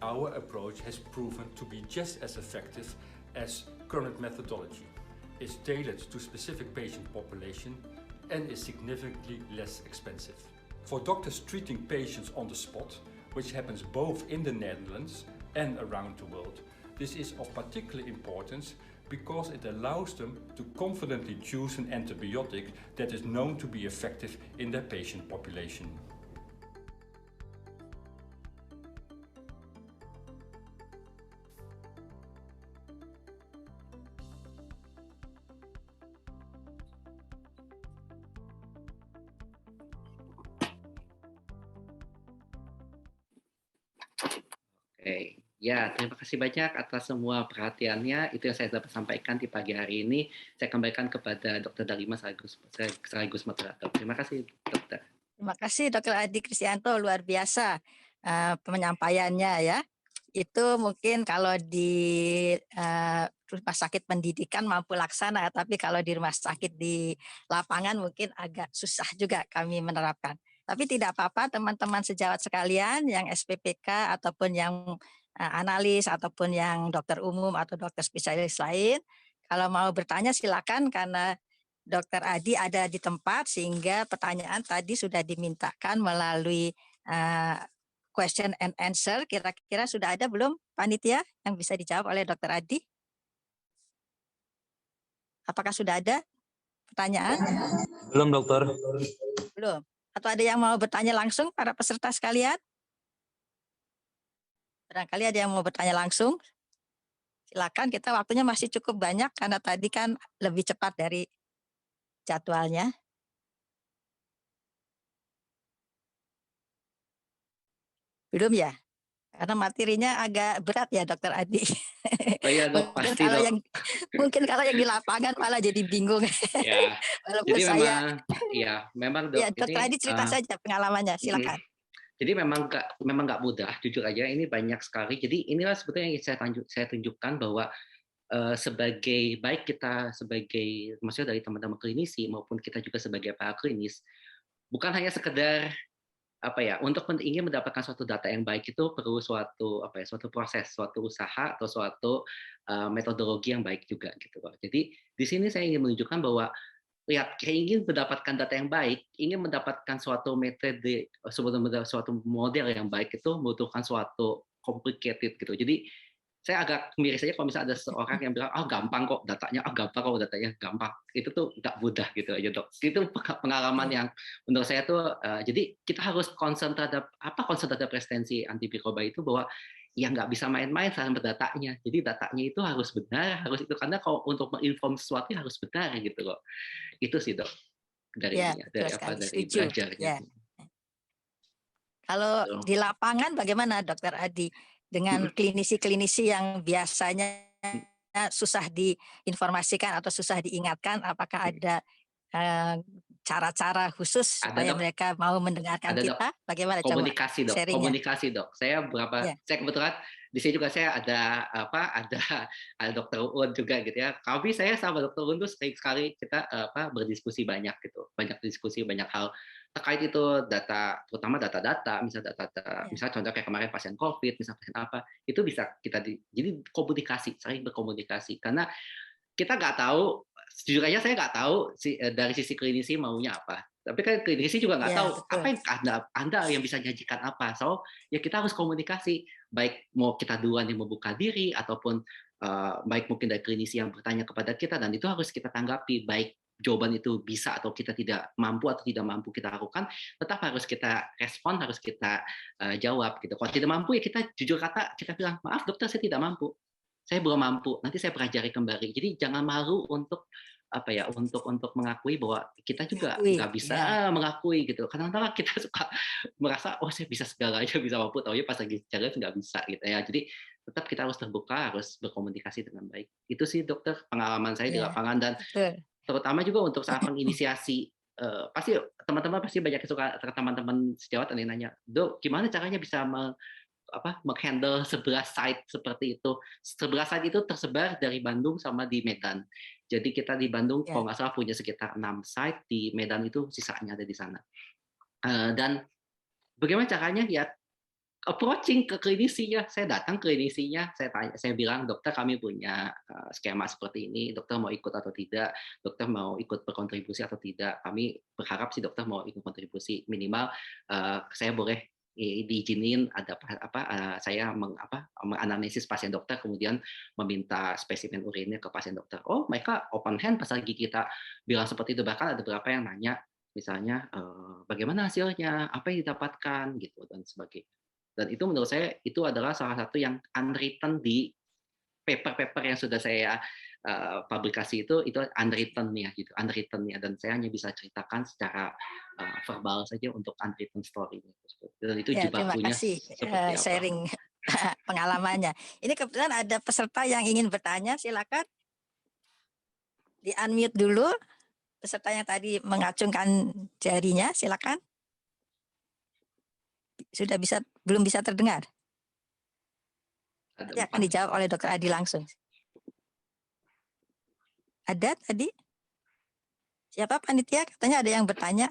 Our approach has proven to be just as effective as current methodology. It's tailored to specific patient population and is significantly less expensive. For doctors treating patients on the spot, which happens both in the Netherlands and around the world, this is of particular importance because it allows them to confidently choose an antibiotic that is known to be effective in their patient population. Oke, ya terima kasih banyak atas semua perhatiannya. Itu yang saya dapat sampaikan di pagi hari ini. Saya kembalikan kepada Dr. Dalima sekaligus moderator. Terima kasih, Dokter. Terima kasih, Dr. Adi Kristianto, luar biasa penyampaiannya ya. Itu mungkin kalau di rumah sakit pendidikan mampu laksana, tapi kalau di rumah sakit di lapangan mungkin agak susah juga kami menerapkan. Tapi tidak apa-apa teman-teman sejawat sekalian yang SPPK ataupun yang analis ataupun yang dokter umum atau dokter spesialis lain, kalau mau bertanya silakan karena Dokter Adi ada di tempat sehingga pertanyaan tadi sudah dimintakan melalui question and answer. Kira-kira sudah ada belum panitia yang bisa dijawab oleh Dokter Adi? Apakah sudah ada pertanyaan? Belum, Dokter. Belum. Atau ada yang mau bertanya langsung para peserta sekalian? Barangkali ada yang mau bertanya langsung. Silakan, kita waktunya masih cukup banyak karena tadi kan lebih cepat dari jadwalnya. Belum ya? Karena materinya agak berat ya, Dokter Adi. Oh iya, Dok, pasti, Dok. Mungkin kalau yang di lapangan malah jadi bingung. Ya. Jadi memang Dok. Ya, Dokter Adi cerita saja pengalamannya, silakan. Jadi memang nggak mudah, jujur aja ini banyak sekali. Jadi inilah sebetulnya yang saya tunjukkan bahwa sebagai baik kita sebagai maksudnya dari teman-teman klinisi maupun kita juga sebagai para klinis, bukan hanya sekedar untuk ingin mendapatkan suatu data yang baik itu perlu suatu proses, suatu usaha atau suatu metodologi yang baik juga gitu loh. Jadi di sini saya ingin menunjukkan bahwa ingin mendapatkan data yang baik, ingin mendapatkan suatu metode, suatu model yang baik itu membutuhkan suatu complicated gitu. Jadi saya agak miris saja kalau misalnya ada seorang yang bilang, gampang kok datanya, gampang. Itu tuh nggak mudah gitu aja, Dok. Itu pengalaman yang menurut saya tuh, jadi kita harus concern terhadap resistensi antimikroba itu bahwa ya nggak bisa main-main sama datanya. Jadi datanya itu harus benar, harus itu karena kalau untuk menginform sesuatu harus benar gitu loh. Itu sih, Dok. Dari belajarnya. Ya. Kalau di lapangan bagaimana, Dokter Adi? Dengan klinisi-klinisi yang biasanya susah diinformasikan atau susah diingatkan, apakah ada cara-cara khusus Ada, supaya Dok. mereka mau mendengarkan Ada, Dok. kita? Bagaimana coba Komunikasi, Dok. sharingnya? Komunikasi, Dok. Saya saya kebetulan di sini juga saya ada Dokter Uun juga gitu ya. Saya sama Dokter Uun tuh sering sekali kita berdiskusi banyak gitu. Banyak diskusi, banyak hal terkait itu data, terutama data-data, misalnya contoh kayak kemarin pasien COVID, misalnya pasien apa, itu bisa jadi komunikasi, sering berkomunikasi karena kita nggak tahu, jujur aja saya nggak tahu dari sisi klinisi maunya apa. Tapi kan klinisi juga nggak tahu betul. apa yang Anda yang bisa nyajikan apa. So ya kita harus komunikasi, baik mau kita duluan yang membuka diri ataupun baik mungkin dari klinisi yang bertanya kepada kita, dan itu harus kita tanggapi, baik jawaban itu bisa atau kita tidak mampu atau tidak mampu kita lakukan, tetap harus kita respon, harus kita jawab gitu. Kalau tidak mampu ya kita jujur kata, kita bilang maaf dokter saya tidak mampu. Saya belum mampu, nanti saya pelajari kembali. Jadi jangan malu untuk untuk mengakui bahwa kita juga nggak bisa mengakui gitu. Kadang-kadang kita suka merasa saya bisa segalanya, bisa mampu, tahu ya pas lagi jalan nggak bisa gitu ya. Jadi tetap kita harus terbuka, harus berkomunikasi dengan baik. Itu sih dokter pengalaman saya di lapangan, dan terutama juga untuk saat menginisiasi. Pasti teman-teman pasti banyak suka, teman-teman sejawat ada yang nanya, Dok, gimana caranya bisa menghandle 11 site seperti itu. 11 site itu tersebar dari Bandung sama di Medan. Jadi kita di Bandung kalau nggak salah punya sekitar 6 site, di Medan itu sisanya ada di sana. Dan bagaimana caranya ya approaching ke klinisinya. Saya datang ke klinisinya, saya bilang, dokter kami punya skema seperti ini, dokter mau ikut atau tidak, dokter mau ikut berkontribusi atau tidak. Kami berharap sih dokter mau ikut kontribusi, minimal saya boleh diizinin saya menganalisis pasien dokter, kemudian meminta spesimen urinnya ke pasien dokter. Oh, mereka open hand pas lagi kita bilang seperti itu. Bahkan ada beberapa yang nanya, misalnya bagaimana hasilnya, apa yang didapatkan gitu dan sebagainya. Dan itu menurut saya itu adalah salah satu yang unwritten di paper-paper yang sudah saya publikasi, itu unwritten ya gitu, unwritten ya, dan saya hanya bisa ceritakan secara verbal saja untuk unwritten story. Dan itu terima kasih sharing pengalamannya. Ini kebetulan ada peserta yang ingin bertanya, silakan di unmute dulu. Peserta yang tadi mengacungkan jarinya, silakan. Belum bisa terdengar? Nanti akan dijawab oleh Dokter Adi langsung. Ada tadi? Siapa panitia? Katanya ada yang bertanya.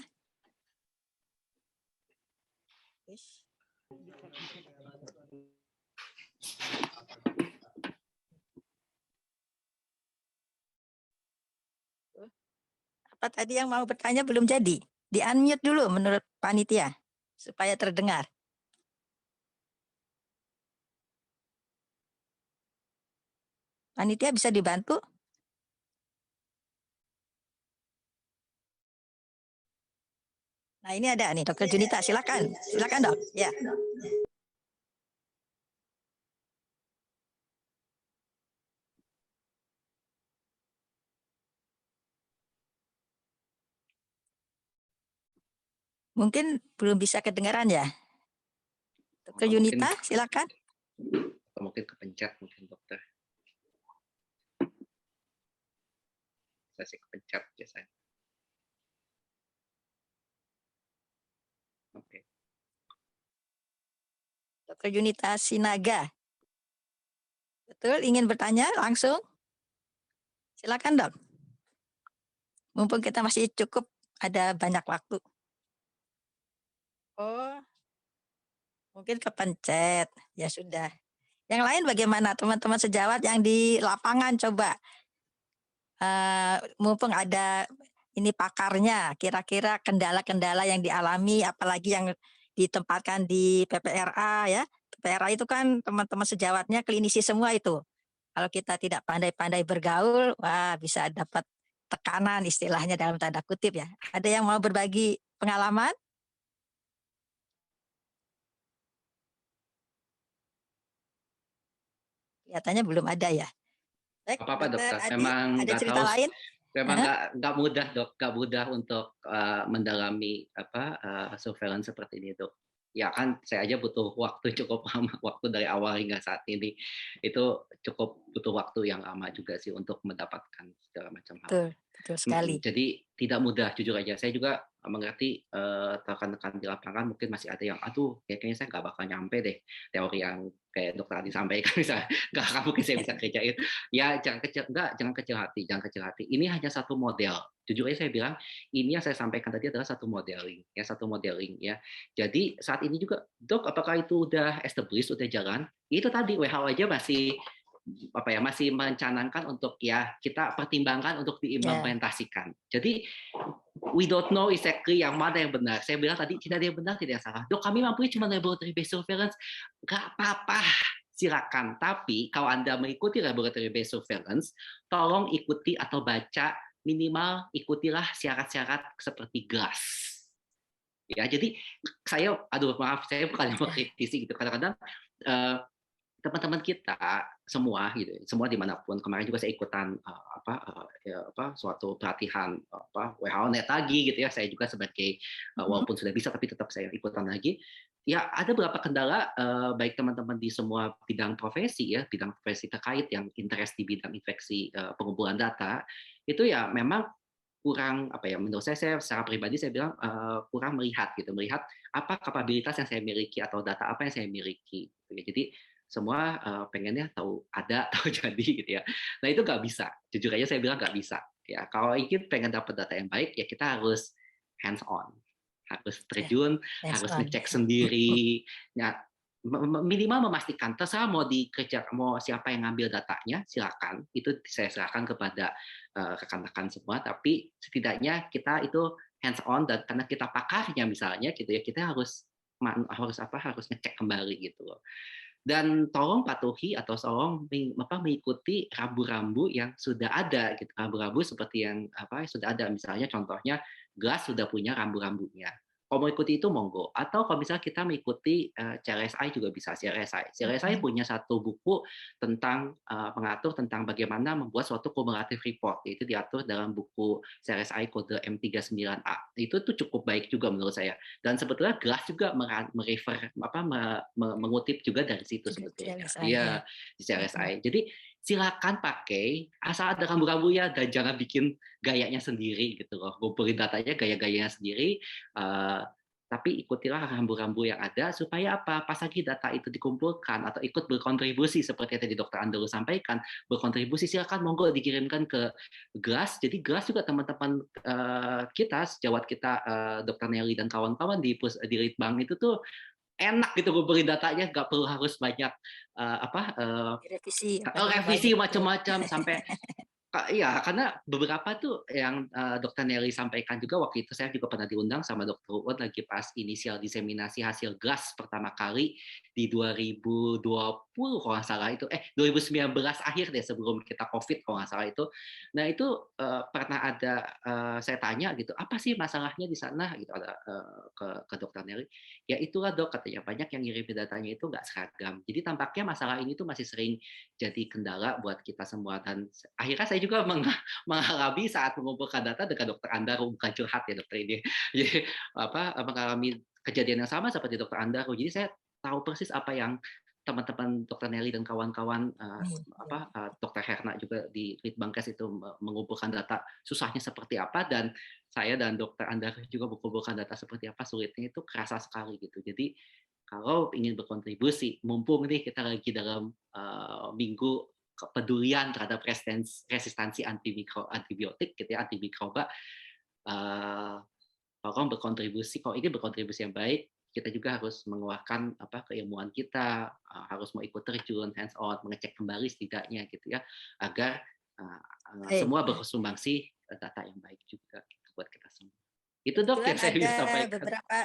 Apa tadi yang mau bertanya belum jadi? Di unmute dulu menurut panitia supaya terdengar. Panitia bisa dibantu? Nah, ini ada nih Dokter Junita, silakan. Silakan, Dok. Ya. Mungkin belum bisa kedengaran ya. Dokter Junita, silakan. Mungkin kepencet mungkin dokter. Saya kepencet biasanya. Oke. Dokter Junita Sinaga. Betul, ingin bertanya langsung? Silakan, Dok. Mumpung kita masih cukup ada banyak waktu. Oh, mungkin kepencet. Ya sudah. Yang lain bagaimana teman-teman sejawat yang di lapangan, coba mumpung ada ini pakarnya, kira-kira kendala-kendala yang dialami, apalagi yang ditempatkan di PPRA ya. PPRA itu kan teman-teman sejawatnya klinisi semua itu. Kalau kita tidak pandai-pandai bergaul, wah bisa dapat tekanan istilahnya dalam tanda kutip ya. Ada yang mau berbagi pengalaman? Kelihatannya belum ada ya. Baik, apa-apa dokter, Adi, memang ada cerita lain? Memang nggak mudah dok, nggak mudah untuk mendalami surveillance seperti ini dok. ya kan saya aja butuh waktu cukup lama, waktu dari awal hingga saat ini itu cukup butuh waktu yang lama juga sih untuk mendapatkan segala macam hal. Betul sekali. Jadi tidak mudah, jujur aja. Saya juga mengerti rekan-rekan di lapangan mungkin masih ada yang, aduh, kayaknya saya nggak bakal nyampe deh teori yang kayak dokter Adi sampaikan, misalnya nggak akan mungkin saya bisa kerjain. Ya jangan kecil hati, jangan kecil hati. Ini hanya satu model. Jujur aja saya bilang, ini yang saya sampaikan tadi adalah satu modeling, ya. Jadi saat ini juga, dok, apakah itu udah established, udah jalan? Itu tadi WHO aja masih mencanangkan untuk ya kita pertimbangkan untuk diimplementasikan. Jadi we don't know exactly yang mana yang benar. Saya bilang tadi tidak ada yang benar, tidak ada yang salah. Dok, kami mampu cuma laboratory based surveillance, nggak apa-apa, silakan. Tapi kalau Anda mengikuti laboratory based surveillance, tolong ikuti atau baca, minimal ikutilah syarat-syarat seperti GLASS. Ya, jadi saya bukan yang mengkritisi gitu. Kadang-kadang teman-teman kita semua gitu, semua dimanapun. Kemarin juga saya ikutan suatu pelatihan WHO Net lagi gitu ya. Saya juga sebagai walaupun sudah bisa tapi tetap saya ikutan lagi. Ya ada beberapa kendala baik teman-teman di semua bidang profesi terkait yang interest di bidang infeksi pengumpulan data itu ya memang kurang menurut saya secara pribadi saya bilang kurang melihat apa kapabilitas yang saya miliki atau data apa yang saya miliki gitu ya. Jadi semua pengennya tahu jadi gitu ya. Nah itu nggak bisa, jujur aja saya bilang nggak bisa. Ya kalau ingin pengen dapat data yang baik ya kita harus hands on, harus terjun, harus ngecek sendiri. Ya, minimal memastikan terserah mau siapa yang ngambil datanya silakan, itu saya serahkan kepada rekan-rekan semua. Tapi setidaknya kita itu hands on dan karena kita pakarnya misalnya gitu ya kita harus ngecek kembali gitu loh. Dan tolong patuhi atau tolong mengikuti rambu-rambu yang sudah ada gitu. Rambu-rambu seperti yang sudah ada, misalnya contohnya GLASS sudah punya rambu-rambunya. Kalau mau ikuti itu monggo, atau kalau misalnya kita mengikuti CRSI juga bisa. CRSI punya satu buku tentang mengatur tentang bagaimana membuat suatu cumulative report, yaitu diatur dalam buku CRSI kode M39A. Itu tuh cukup baik juga menurut saya. Dan sebetulnya GLASS juga mengutip juga dari situ sebetulnya. Iya, di CRSI. Jadi silakan pakai asal ada rambu-rambunya dan jangan bikin gayanya sendiri gitu loh. Ngumpulin datanya gaya-gayanya sendiri. Tapi ikutilah rambu-rambu yang ada supaya apa? Pas lagi data itu dikumpulkan atau ikut berkontribusi seperti yang tadi Dr. Andrew sampaikan, berkontribusi silakan monggo dikirimkan ke GLASS. Jadi GLASS juga teman-teman kita, sejawat kita Dr. Nelly dan kawan-kawan di Litbang itu tuh enak gitu ngumpulin datanya, nggak perlu harus banyak revisi macam-macam sampai iya, karena beberapa tuh yang Dr. Nelly sampaikan juga waktu itu saya juga pernah diundang sama Dr. Uwon lagi pas inisial diseminasi hasil GLASS pertama kali di 2020 kalau nggak salah itu 2019 akhir deh sebelum kita COVID kalau nggak salah itu. Nah itu pernah ada saya tanya gitu apa sih masalahnya di sana gitu ada ke Dr. Nelly. Ya itulah dok katanya banyak yang ngirim datanya itu nggak seragam. Jadi tampaknya masalah ini tuh masih sering jadi kendala buat kita semua dan akhirnya saya juga mengalami saat mengumpulkan data dengan Dr. Andaru, bukan curhat ya dokter ini. Jadi mengalami kejadian yang sama seperti Dr. Andaru. Jadi saya tahu persis apa yang teman-teman Dr. Nelly dan kawan-kawan Dr. Herna juga di Litbangkes itu mengumpulkan data susahnya seperti apa dan saya dan Dr. Andaru juga mengumpulkan data seperti apa sulitnya itu kerasa sekali gitu. Jadi kalau ingin berkontribusi, mumpung nih kita lagi dalam minggu kepedulian terhadap resistansi antibiotik gitu ya, antimikroba, tolong berkontribusi. Kalau ini berkontribusi yang baik, kita juga harus mengeluarkan keilmuan kita, harus mau ikut terjun, hands on, mengecek kembali setidaknya gitu ya, agar semua bersumbangsi data yang baik juga buat kita semua. Itu dok yang saya bisa sampaikan. Beberapa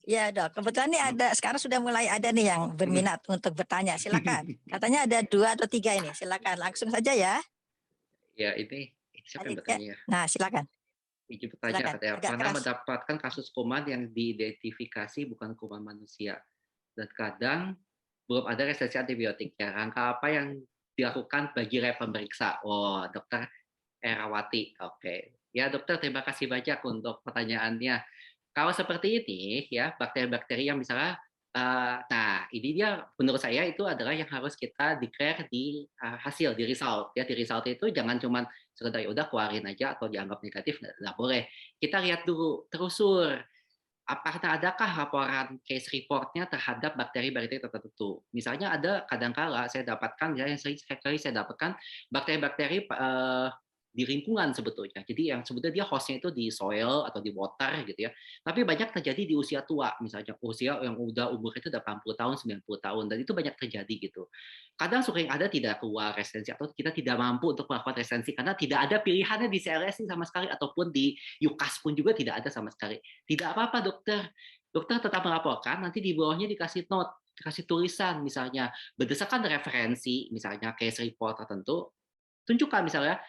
ya dok, kebetulan nih ada sekarang sudah mulai ada nih yang berminat untuk bertanya. Silakan. Katanya ada 2 atau 3 ini. Silakan langsung saja ya. Ya ini siapa yang bertanya? Nah silakan. Izin bertanya katanya pernah mendapatkan kasus kuman yang diidentifikasi bukan kuman manusia dan kadang belum ada resistensi antibiotik. Ya, langkah apa yang dilakukan bagi lab pemeriksa? Oh, Dokter Erawati. Oke. Ya dokter, terima kasih banyak untuk pertanyaannya. Kalau seperti ini ya, bakteri-bakteri yang misalnya nah ini dia menurut saya itu adalah yang harus kita declare di hasil, di result ya. Di result itu jangan cuma sekedar ya udah keluarin aja atau dianggap negatif, nggak boleh. Kita lihat dulu terusur apakah adakah laporan case report-nya terhadap bakteri-bakteri tertentu. Misalnya ada kadang-kala saya dapatkan, ya, yang sering kali saya dapatkan bakteri-bakteri di lingkungan sebetulnya. Jadi yang sebetulnya dia hostnya itu di soil atau di water gitu ya. Tapi banyak terjadi di usia tua, misalnya usia yang udah umur itu 80 tahun, 90 tahun, dan itu banyak terjadi gitu. Kadang sering ada tidak keluar resistensi atau kita tidak mampu untuk melakukan resistensi karena tidak ada pilihannya di CLS sama sekali ataupun di UKAS pun juga tidak ada sama sekali. Tidak apa-apa dokter. Dokter tetap melaporkan, nanti di bawahnya dikasih note, dikasih tulisan misalnya berdasarkan referensi misalnya case report tertentu, tunjukkan misalnya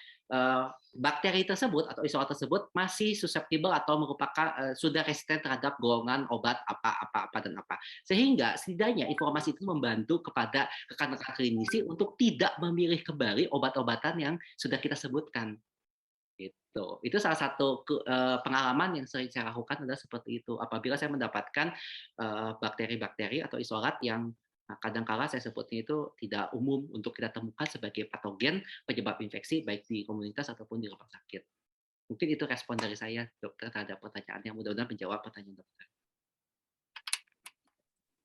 bakteri tersebut atau isolat tersebut masih susceptible atau merupakan sudah resisten terhadap golongan obat apa dan apa. Sehingga setidaknya informasi itu membantu kepada rekan-rekan klinisi untuk tidak memilih kembali obat-obatan yang sudah kita sebutkan. Itu salah satu pengalaman yang sering saya lakukan adalah seperti itu. Apabila saya mendapatkan bakteri-bakteri atau isolat yang kadang-kala saya sebutnya itu tidak umum untuk kita temukan sebagai patogen penyebab infeksi baik di komunitas ataupun di rumah sakit. Mungkin itu respon dari saya, dokter, terhadap pertanyaan yang mudah-mudahan menjawab pertanyaan dokter.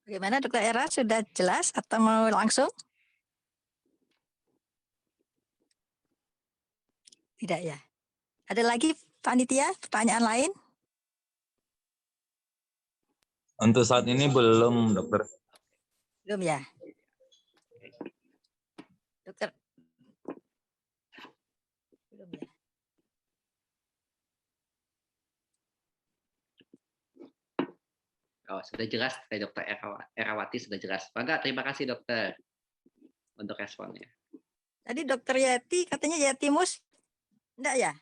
Bagaimana Dokter Era, sudah jelas atau mau langsung? Tidak ya. Ada lagi panitia pertanyaan lain? Untuk saat ini belum, dokter. Belum ya. Dokter. Belum ya. Oh, sudah jelas, Dokter Erawati sudah jelas. Bangga, terima kasih dokter untuk responnya. Tadi Dokter Yeti katanya Yetimus, enggak ya?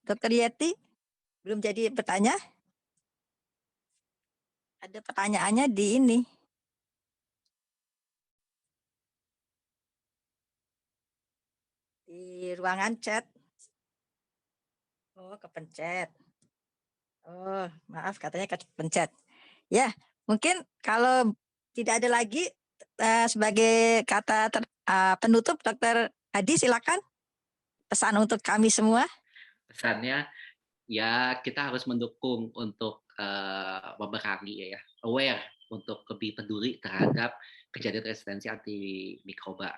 Dokter Yeti belum jadi bertanya? Ada pertanyaannya di ini. Di ruangan chat. Oh, kepencet. Oh, maaf katanya kepencet. Ya, mungkin kalau tidak ada lagi sebagai kata penutup, Dokter Hadi silakan pesan untuk kami semua. Pesannya ya kita harus mendukung untuk memerangi ya, aware untuk lebih peduli terhadap kejadian resistensi antimikroba.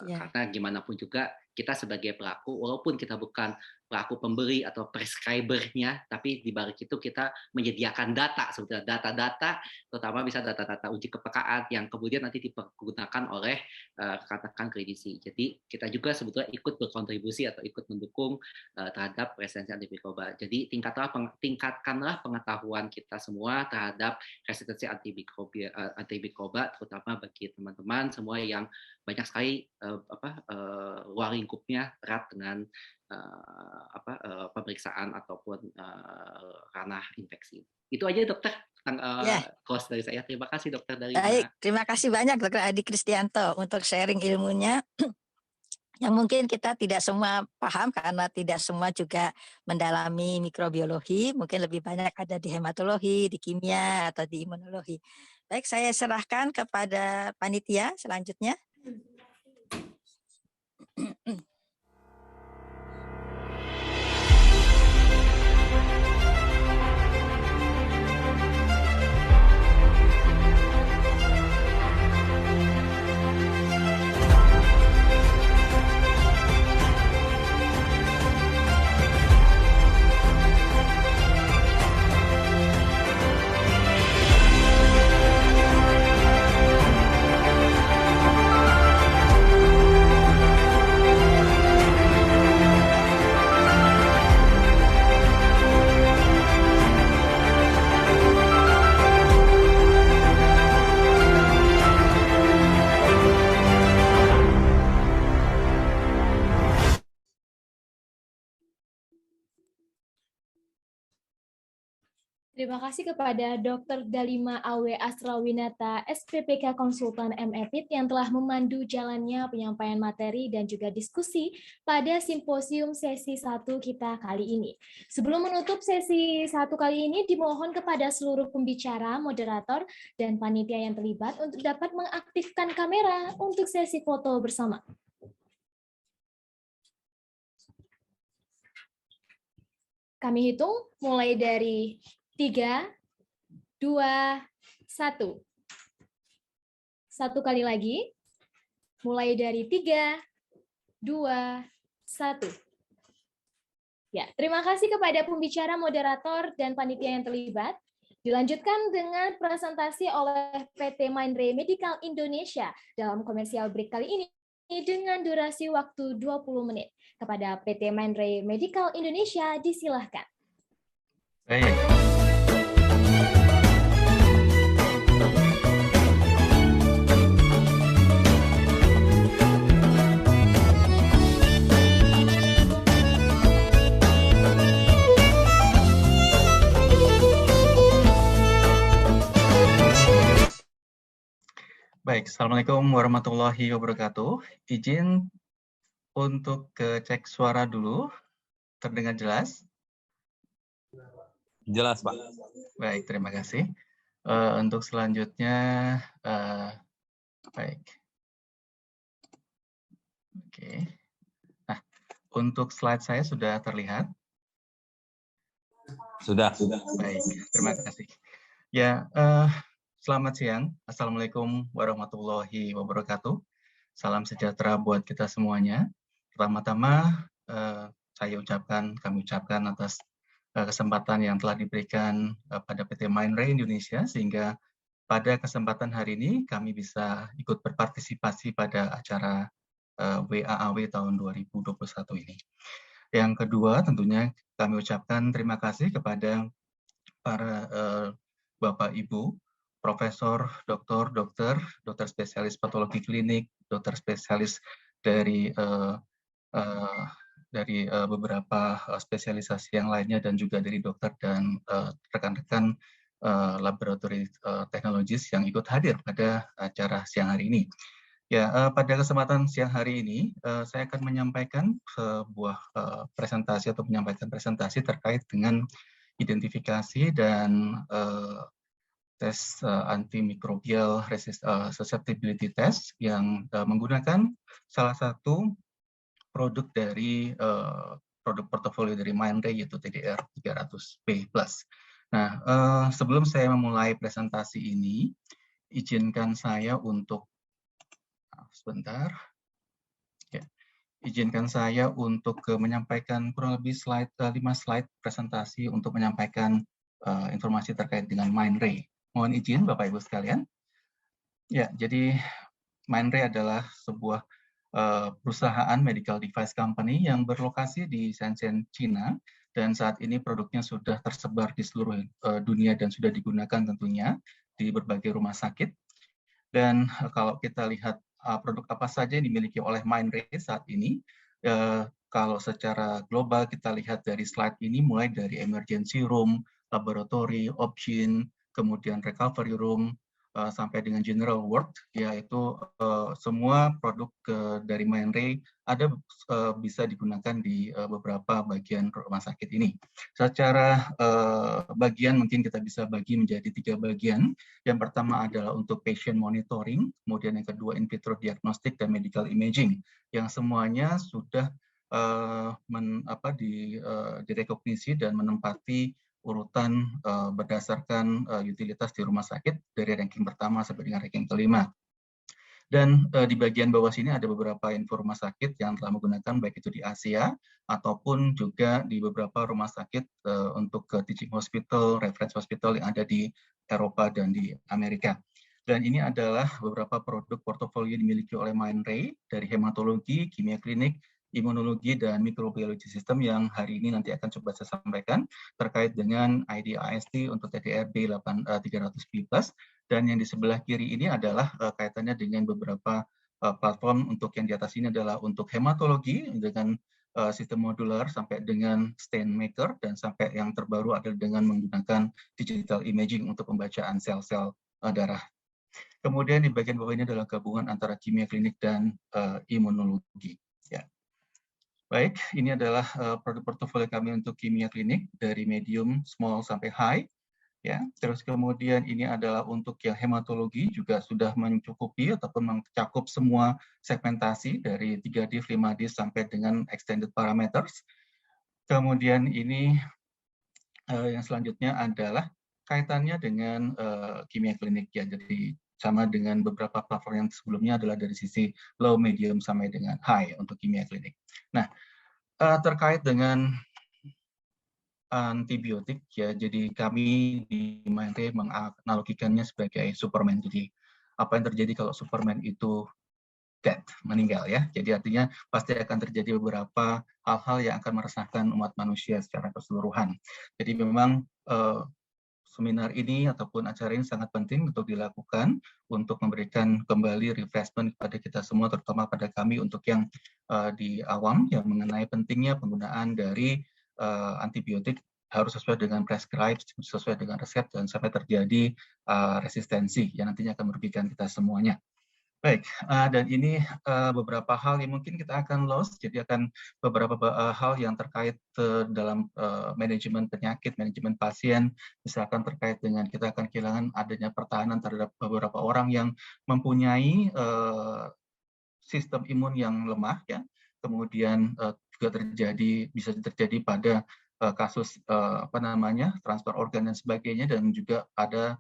Karena gimana pun juga kita sebagai pelaku, walaupun kita bukan pelaku pemberi atau prescriber-nya, tapi di balik itu kita menyediakan data, sebetulnya data-data, terutama bisa data-data uji kepekaan yang kemudian nanti dipergunakan oleh rekan-rekan klinisi. Jadi kita juga sebetulnya ikut berkontribusi atau ikut mendukung terhadap resistensi antimikroba. Jadi tingkatkanlah pengetahuan kita semua terhadap resistensi antimikroba, terutama bagi teman-teman semua yang banyak sekali luar lingkupnya erat dengan pemeriksaan ataupun ranah infeksi. Itu aja dokter close dari saya. Terima kasih dokter dari Baik, terima kasih banyak Dokter Adi Kristianto untuk sharing ilmunya yang mungkin kita tidak semua paham karena tidak semua juga mendalami mikrobiologi, mungkin lebih banyak ada di hematologi, di kimia atau di imunologi. Baik, saya serahkan kepada panitia selanjutnya. Terima kasih kepada Dr. Dalima Awe Asrawinata, SPPK Konsultan MEPIT yang telah memandu jalannya penyampaian materi dan juga diskusi pada simposium sesi 1 kita kali ini. Sebelum menutup sesi 1 kali ini, dimohon kepada seluruh pembicara, moderator, dan panitia yang terlibat untuk dapat mengaktifkan kamera untuk sesi foto bersama. Kami hitung mulai dari 3, 2, 1. Satu kali lagi. Mulai dari 3, 2, 1. Ya, terima kasih kepada pembicara, moderator, dan panitia yang terlibat. Dilanjutkan dengan presentasi oleh PT Mindray Medical Indonesia dalam komersial break kali ini dengan durasi waktu 20 menit. Kepada PT Mindray Medical Indonesia, disilahkan. Baik. Baik, Assalamualaikum warahmatullahi wabarakatuh. Izin untuk cek suara dulu. Terdengar jelas? Jelas, Pak. Baik, terima kasih. Untuk selanjutnya, baik. Oke. Nah, untuk slide saya sudah terlihat? Sudah. Baik, terima kasih. Ya, selamat siang. Assalamualaikum warahmatullahi wabarakatuh. Salam sejahtera buat kita semuanya. Pertama-tama, kami ucapkan atas kesempatan yang telah diberikan pada PT Mindray Indonesia, sehingga pada kesempatan hari ini kami bisa ikut berpartisipasi pada acara WAAW tahun 2021 ini. Yang kedua, tentunya kami ucapkan terima kasih kepada para Bapak Ibu, Profesor, dokter spesialis patologi klinik, dokter spesialis dari beberapa spesialisasi yang lainnya, dan juga dari dokter dan rekan-rekan laboratori teknologis yang ikut hadir pada acara siang hari ini. Ya, pada kesempatan siang hari ini, saya akan menyampaikan sebuah presentasi atau menyampaikan presentasi terkait dengan identifikasi dan tes antimicrobial susceptibility test yang menggunakan salah satu produk dari produk portofolio dari Mindray, yaitu TDR 300P+. Nah, sebelum saya memulai presentasi ini, izinkan saya untuk sebentar. Ya, izinkan saya untuk menyampaikan kurang lebih 5 slide presentasi untuk menyampaikan informasi terkait dengan Mindray. Mohon izin Bapak Ibu sekalian. Ya, jadi Mindray adalah sebuah perusahaan medical device company yang berlokasi di Shenzhen, China, dan saat ini produknya sudah tersebar di seluruh dunia dan sudah digunakan tentunya di berbagai rumah sakit. Dan kalau kita lihat produk apa saja yang dimiliki oleh Mindray saat ini, kalau secara global kita lihat dari slide ini, mulai dari emergency room, laboratory, option, kemudian recovery room, sampai dengan general ward, yaitu semua produk dari Mindray bisa digunakan di beberapa bagian rumah sakit ini. Secara bagian mungkin kita bisa bagi menjadi 3 bagian. Yang pertama adalah untuk patient monitoring, kemudian yang kedua in vitro diagnostic dan medical imaging, yang semuanya sudah direkognisi dan menempati urutan berdasarkan utilitas di rumah sakit dari ranking pertama sampai dengan ranking kelima. Dan di bagian bawah sini ada beberapa info rumah sakit yang telah menggunakan, baik itu di Asia ataupun juga di beberapa rumah sakit untuk teaching hospital, reference hospital yang ada di Eropa dan di Amerika. Dan ini adalah beberapa produk portofolio dimiliki oleh Mindray dari hematologi, kimia klinik, imunologi, dan mikrobiologi sistem yang hari ini nanti akan coba saya sampaikan terkait dengan ID/AST untuk TDR-B 300P+, dan yang di sebelah kiri ini adalah kaitannya dengan beberapa platform. Untuk yang di atas ini adalah untuk hematologi dengan sistem modular sampai dengan stain maker, dan sampai yang terbaru adalah dengan menggunakan digital imaging untuk pembacaan sel-sel darah. Kemudian di bagian bawah ini adalah gabungan antara kimia klinik dan imunologi. Ya. Baik, ini adalah produk portofolio kami untuk kimia klinik dari medium, small sampai high. Ya, terus kemudian ini adalah untuk yang hematologi juga sudah mencukupi ataupun mencakup semua segmentasi dari 3D, 5D sampai dengan extended parameters. Kemudian ini yang selanjutnya adalah kaitannya dengan kimia klinik ya. Jadi sama dengan beberapa platform yang sebelumnya adalah dari sisi low, medium sampai dengan high untuk kimia klinik. Nah, terkait dengan antibiotik ya, jadi kami di Mindray menganalogikannya sebagai Superman. Jadi apa yang terjadi kalau Superman itu dead, meninggal ya. Jadi artinya pasti akan terjadi beberapa hal-hal yang akan meresahkan umat manusia secara keseluruhan. Jadi memang seminar ini ataupun acara ini sangat penting untuk dilakukan untuk memberikan kembali refreshment kepada kita semua, terutama pada kami untuk yang di awam yang mengenai pentingnya penggunaan dari antibiotik harus sesuai dengan prescribe, sesuai dengan resep, dan sampai terjadi resistensi yang nantinya akan merugikan kita semuanya. Baik, dan ini beberapa hal yang mungkin kita akan lost, jadi akan beberapa hal yang terkait dalam manajemen penyakit, manajemen pasien, misalkan terkait dengan kita akan kehilangan adanya pertahanan terhadap beberapa orang yang mempunyai sistem imun yang lemah, ya. Kemudian juga bisa terjadi pada kasus transfer organ dan sebagainya, dan juga ada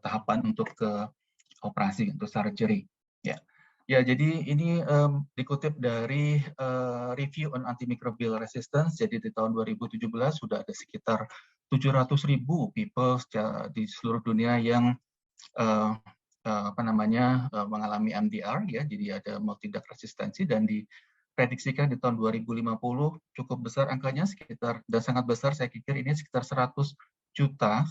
tahapan untuk operasi untuk surgery. Ya, ya. Jadi ini dikutip dari review on antimicrobial resistance. Jadi di tahun 2017 sudah ada sekitar 700.000 people di seluruh dunia yang mengalami MDR. Ya, jadi ada multi-drug resistensi, dan diprediksikan di tahun 2050 cukup besar angkanya, sekitar dan sangat besar. Saya pikir ini sekitar 100 juta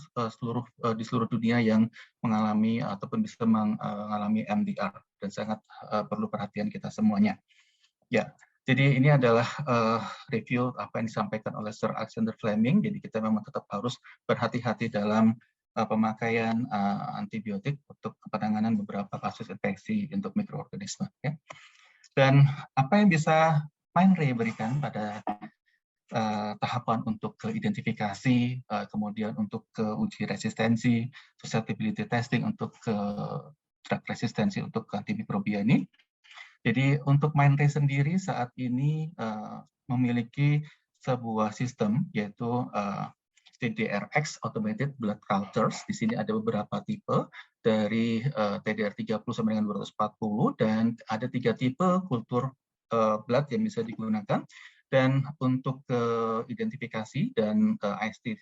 di seluruh dunia yang mengalami ataupun bisa mengalami MDR, dan sangat perlu perhatian kita semuanya. Ya, jadi ini adalah review apa yang disampaikan oleh Sir Alexander Fleming. Jadi kita memang tetap harus berhati-hati dalam pemakaian antibiotik untuk penanganan beberapa kasus infeksi untuk mikroorganisme. Ya. Dan apa yang bisa Mindray berikan pada tahapan untuk identifikasi, kemudian untuk uji resistensi, susceptibility testing untuk drug resistensi untuk antimikrobia ini. Jadi untuk Mindray sendiri saat ini memiliki sebuah sistem, yaitu TDRX Automated Blood Cultures. Di sini ada beberapa tipe dari TDR 30 sampai dengan 240, dan ada 3 tipe kultur blood yang bisa digunakan. Dan untuk identifikasi dan IST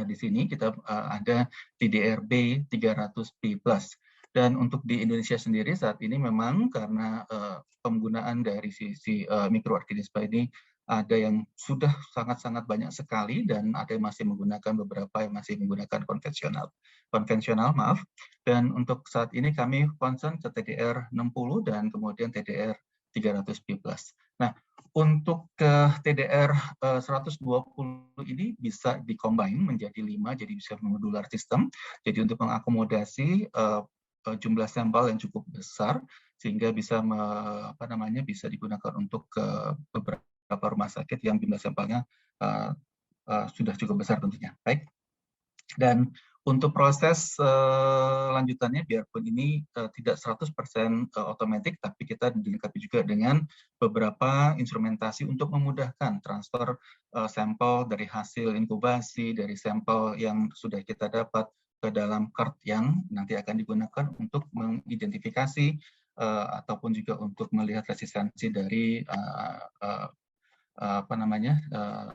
di sini kita ada TDRB 300P+. Dan untuk di Indonesia sendiri saat ini memang karena penggunaan dari sisi mikroorganisme ini ada yang sudah sangat-sangat banyak sekali, dan ada yang masih menggunakan, beberapa yang masih menggunakan konvensional, maaf. Dan untuk saat ini kami concern ke TDR 60 dan kemudian TDR 300P+. Nah, untuk ke TDR 120 ini bisa dikombin menjadi 5, jadi bisa modular system. Jadi untuk mengakomodasi jumlah sampel yang cukup besar, sehingga bisa bisa digunakan untuk beberapa rumah sakit yang jumlah sampelnya sudah cukup besar tentunya. Baik. Dan untuk proses lanjutannya, biarpun ini tidak 100% otomatis, tapi kita dilengkapi juga dengan beberapa instrumentasi untuk memudahkan transfer sampel dari hasil inkubasi, dari sampel yang sudah kita dapat ke dalam card yang nanti akan digunakan untuk mengidentifikasi ataupun juga untuk melihat resistensi dari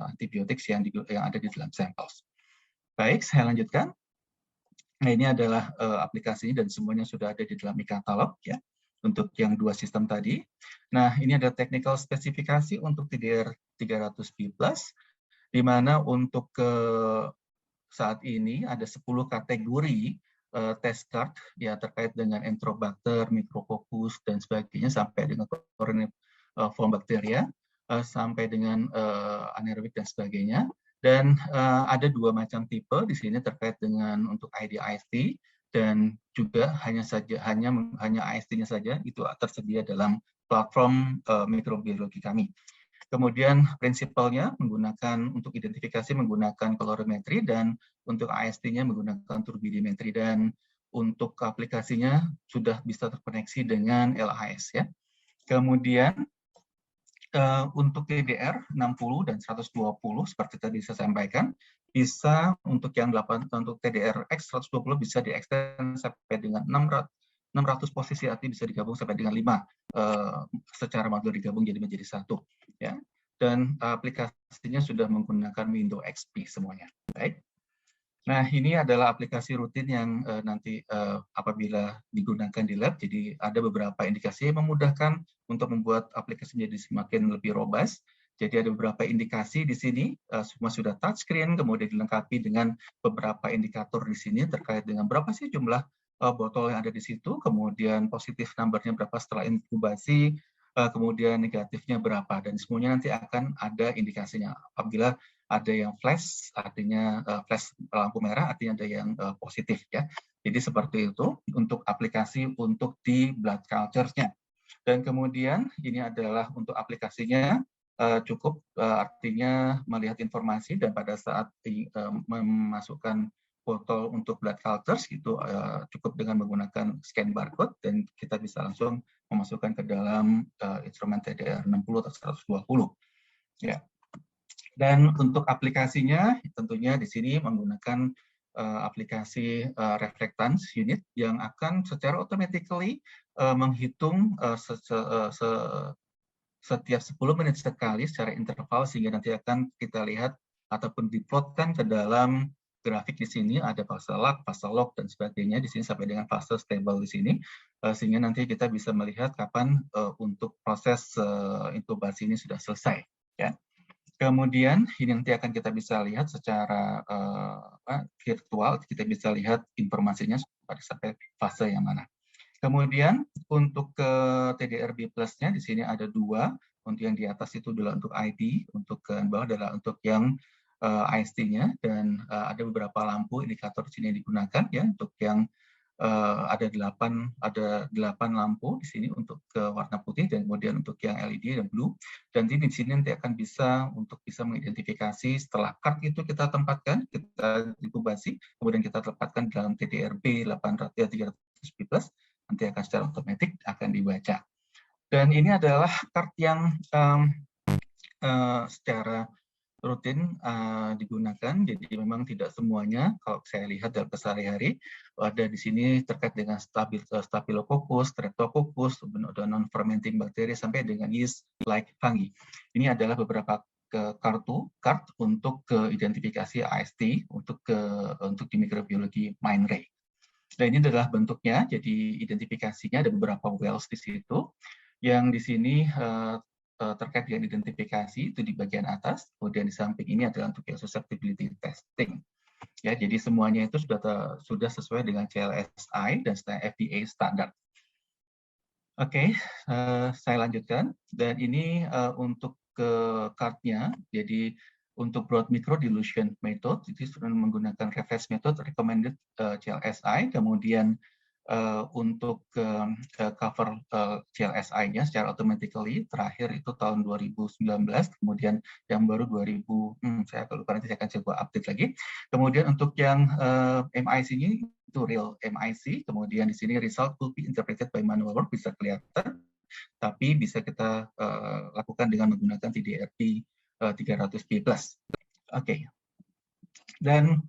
antibiotik yang ada di dalam sampel. Baik, saya lanjutkan. Nah, ini adalah aplikasinya dan semuanya sudah ada di dalam e-katalog ya, untuk yang 2 sistem tadi. Nah, ini ada technical spesifikasi untuk TDR 300P+, di mana untuk saat ini ada 10 kategori test card ya, terkait dengan Enterobacter, Micrococcus dan sebagainya, sampai dengan Coronavirus bacteria. sampai dengan anaerobik dan sebagainya. Dan ada 2 macam tipe di sini terkait dengan untuk ID IST, dan juga hanya IST-nya saja itu tersedia dalam platform mikrobiologi kami. Kemudian prinsipalnya menggunakan untuk identifikasi menggunakan kolorimetri, dan untuk IST-nya menggunakan turbidimetri, dan untuk aplikasinya sudah bisa terkoneksi dengan LHS ya. Kemudian untuk TDR 60 dan 120 seperti tadi saya sampaikan, bisa untuk yang untuk TDR X 120 bisa diekstend sampai dengan 600 posisi arti bisa digabung sampai dengan 5 secara modular digabung jadi menjadi 1 ya. Dan aplikasinya sudah menggunakan Windows XP semuanya. Baik. Nah, ini adalah aplikasi rutin yang nanti apabila digunakan di lab, jadi ada beberapa indikasi yang memudahkan untuk membuat aplikasi menjadi semakin lebih robust. Jadi ada beberapa indikasi di sini, semua sudah touchscreen, kemudian dilengkapi dengan beberapa indikator di sini terkait dengan berapa sih jumlah botol yang ada di situ, kemudian positif number-nya berapa setelah inkubasi, kemudian negatifnya berapa, dan semuanya nanti akan ada indikasinya. Apabila ada yang flash, artinya flash lampu merah, artinya ada yang positif ya. Jadi seperti itu untuk aplikasi untuk di blood culture-nya. Dan kemudian ini adalah untuk aplikasinya cukup artinya melihat informasi, dan pada saat memasukkan botol untuk blood cultures itu cukup dengan menggunakan scan barcode, dan kita bisa langsung memasukkan ke dalam instrumen TDR 60 atau 120 ya. Dan untuk aplikasinya tentunya di sini menggunakan aplikasi reflectance unit yang akan secara automatically menghitung setiap 10 menit sekali secara interval, sehingga nanti akan kita lihat ataupun diplotkan ke dalam grafik di sini, ada fase lag, fase log, dan sebagainya di sini sampai dengan fase stable di sini, sehingga nanti kita bisa melihat kapan untuk proses inkubasi ini sudah selesai ya. Kemudian ini nanti akan kita bisa lihat secara virtual, kita bisa lihat informasinya sampai fase yang mana. Kemudian untuk ke TDRB Plus-nya di sini ada 2, untuk yang di atas itu adalah untuk ID, untuk ke bawah adalah untuk yang IST-nya, dan ada beberapa lampu indikator di sini yang digunakan ya, untuk yang ada 8 lampu di sini untuk ke warna putih, dan kemudian untuk yang LED dan blue. Dan di sini nanti akan bisa mengidentifikasi setelah card itu kita tempatkan, kita inkubasi, kemudian kita tempatkan dalam TDRB 300B+, nanti akan secara otomatis akan dibaca. Dan ini adalah card yang secara rutin digunakan, jadi memang tidak semuanya kalau saya lihat dalam sehari-hari ada di sini terkait dengan Staphylococcus, Streptococcus, dan non-fermenting bakteri sampai dengan yeast like fungi. Ini adalah beberapa card untuk identifikasi AST untuk di mikrobiologi Mindray. Dan ini adalah bentuknya, jadi identifikasinya ada beberapa wells di situ, yang di sini terkait dengan identifikasi itu di bagian atas, kemudian di samping ini adalah untuk yang susceptibility testing. Ya, jadi semuanya itu sudah sesuai dengan CLSI dan FDA standar. Oke, saya lanjutkan. Dan ini untuk ke card-nya, jadi untuk broad micro dilution method, itu sudah menggunakan reverse method recommended CLSI, kemudian untuk cover CLSI-nya secara automatically terakhir itu tahun 2019, kemudian yang baru 2000, saya lupa, nanti saya akan coba update lagi. Kemudian untuk yang MIC-nya itu real MIC, kemudian di sini result will be interpreted by manual work, bisa kelihatan, tapi bisa kita lakukan dengan menggunakan TDRB 300B+. Oke. Dan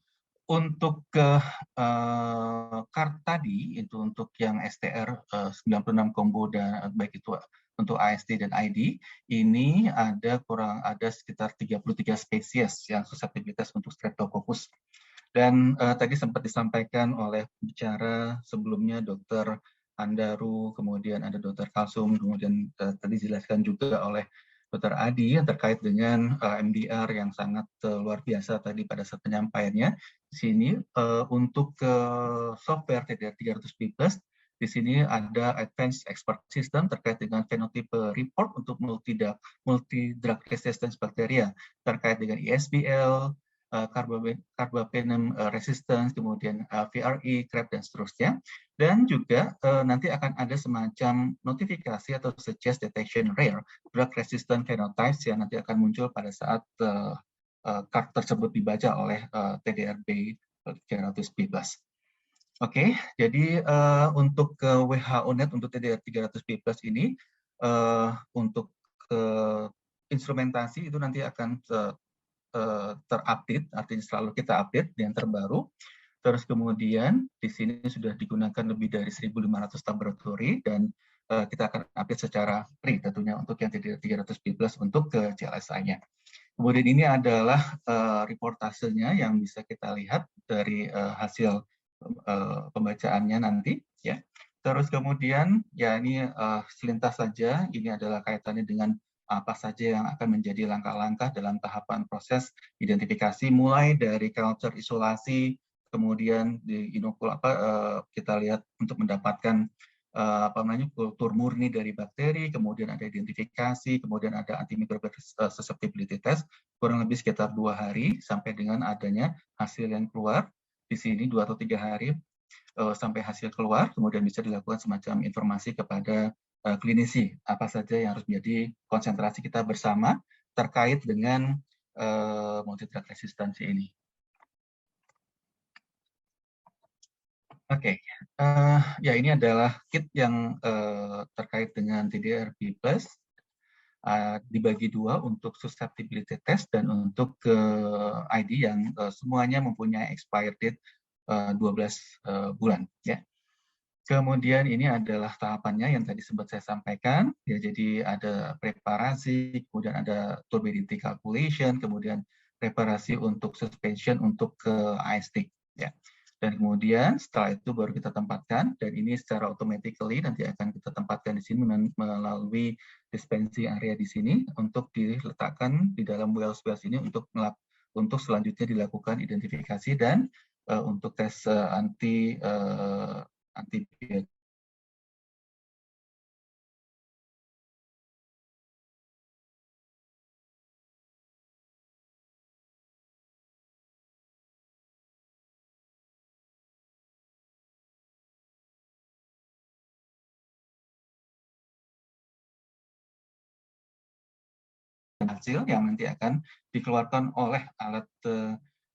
untuk card tadi itu untuk yang STR 96 combo, dan baik itu untuk AST dan ID, ini ada sekitar 33 spesies yang susceptibilitas untuk Streptococcus. Dan tadi sempat disampaikan oleh bicara sebelumnya Dr. Andaru, kemudian ada Dr. Kalsum, kemudian tadi dijelaskan juga oleh Dr. Adi yang terkait dengan MDR yang sangat luar biasa tadi pada saat penyampaiannya. Di sini untuk software TDR 300B+, Di sini ada Advanced Expert System terkait dengan phenotype report untuk multi-drug resistance bacteria, terkait dengan ESBL, carbapenem resistance, kemudian VRE, CREB, dan seterusnya. Dan juga nanti akan ada semacam notifikasi atau suggest detection rare drug resistant phenotypes yang nanti akan muncul pada saat card tersebut dibaca oleh TDRB 300B+. Oke, jadi untuk WHO-NET untuk TDR 300B+ ini untuk instrumentasi itu nanti akan terupdate, artinya selalu kita update yang terbaru. Terus kemudian di sini sudah digunakan lebih dari 1.500 laboratori dan kita akan update secara free tentunya untuk yang TDR 300B+ untuk ke CLSI-nya. Kemudian ini adalah reportasenya yang bisa kita lihat dari hasil pembacaannya nanti, ya. Terus kemudian ya ini selintas saja, ini adalah kaitannya dengan apa saja yang akan menjadi langkah-langkah dalam tahapan proses identifikasi, mulai dari culture isolasi, kemudian di inokul kita lihat untuk mendapatkan kultur murni dari bakteri, kemudian ada identifikasi, kemudian ada antimicrobial susceptibility test, kurang lebih sekitar 2 hari sampai dengan adanya hasil yang keluar. Di sini 2 atau 3 hari sampai hasil keluar, kemudian bisa dilakukan semacam informasi kepada klinisi apa saja yang harus menjadi konsentrasi kita bersama terkait dengan multi-drug resistansi ini. Oke, ya ini adalah kit yang terkait dengan TDRB+. Dibagi 2 untuk susceptibility test dan untuk ID yang semuanya mempunyai expired date 12 bulan. Ya. Kemudian ini adalah tahapannya yang tadi sempat saya sampaikan. Ya, jadi ada preparasi, kemudian ada turbidity calculation, kemudian preparasi untuk suspension untuk ke AST. Ya. Dan kemudian setelah itu baru kita tempatkan, dan ini secara automatically nanti akan kita tempatkan di sini melalui dispensing area di sini untuk diletakkan di dalam wells ini untuk selanjutnya dilakukan identifikasi dan untuk tes antibiotik. Hasil yang nanti akan dikeluarkan oleh alat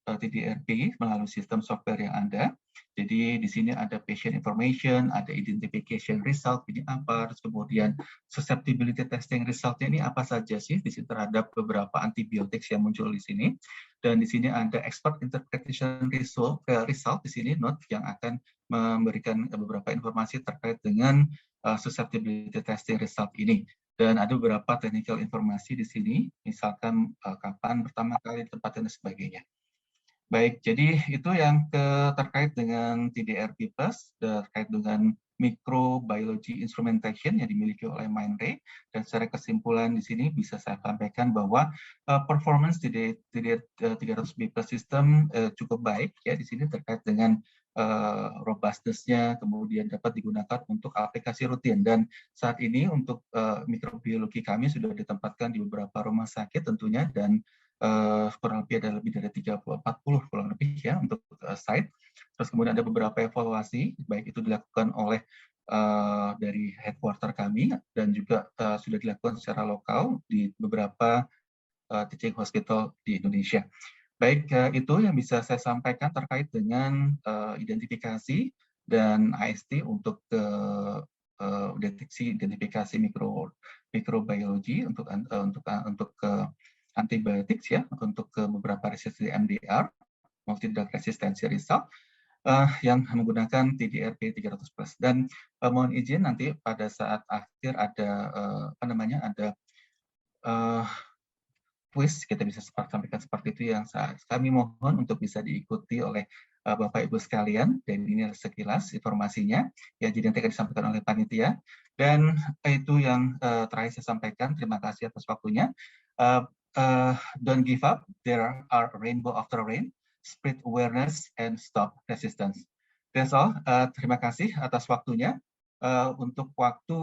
TDRB melalui sistem software yang ada. Jadi di sini ada patient information, ada identification result, ini apa, terus kemudian susceptibility testing resultnya ini apa saja sih di sini terhadap beberapa antibiotik yang muncul di sini. Dan di sini ada expert interpretation result di sini note yang akan memberikan beberapa informasi terkait dengan susceptibility testing result ini. Dan ada beberapa technical informasi di sini, misalkan kapan pertama kali ditempatkan dan sebagainya. Baik, jadi itu yang terkait dengan TDRB+, terkait dengan microbiology instrumentation yang dimiliki oleh Mindray. Dan secara kesimpulan di sini bisa saya sampaikan bahwa performance TDR 300B+ system cukup baik ya di sini terkait dengan robustness-nya, kemudian dapat digunakan untuk aplikasi rutin. Dan saat ini untuk mikrobiologi kami sudah ditempatkan di beberapa rumah sakit tentunya, dan kurang lebih ada lebih dari 30-40 kurang lebih ya untuk site. Terus kemudian ada beberapa evaluasi, baik itu dilakukan oleh dari headquarter kami dan juga sudah dilakukan secara lokal di beberapa teaching hospital di Indonesia. Baik, itu yang bisa saya sampaikan terkait dengan identifikasi dan AST untuk deteksi identifikasi mikrobiologi untuk antibiotik ya, untuk beberapa resistensi MDR, multi-drug resistance result, yang menggunakan TDRB 300+. Dan mohon izin nanti pada saat akhir ada ada quiz, kita bisa sampaikan seperti itu yang kami mohon untuk bisa diikuti oleh Bapak Ibu sekalian. Dan ini sekilas informasinya yang jadi nanti akan disampaikan oleh panitia. Dan itu yang terakhir saya sampaikan. Terima kasih atas waktunya. Don't give up. There are rainbow after rain. Spread awareness and stop resistance. That's all. Terima kasih atas waktunya. Untuk waktu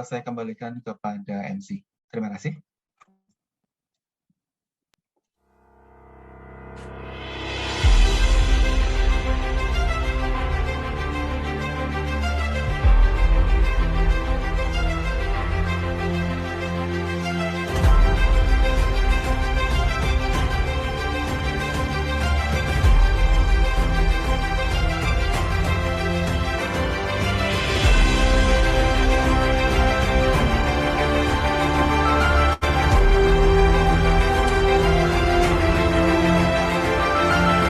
saya kembalikan kepada MC. Terima kasih.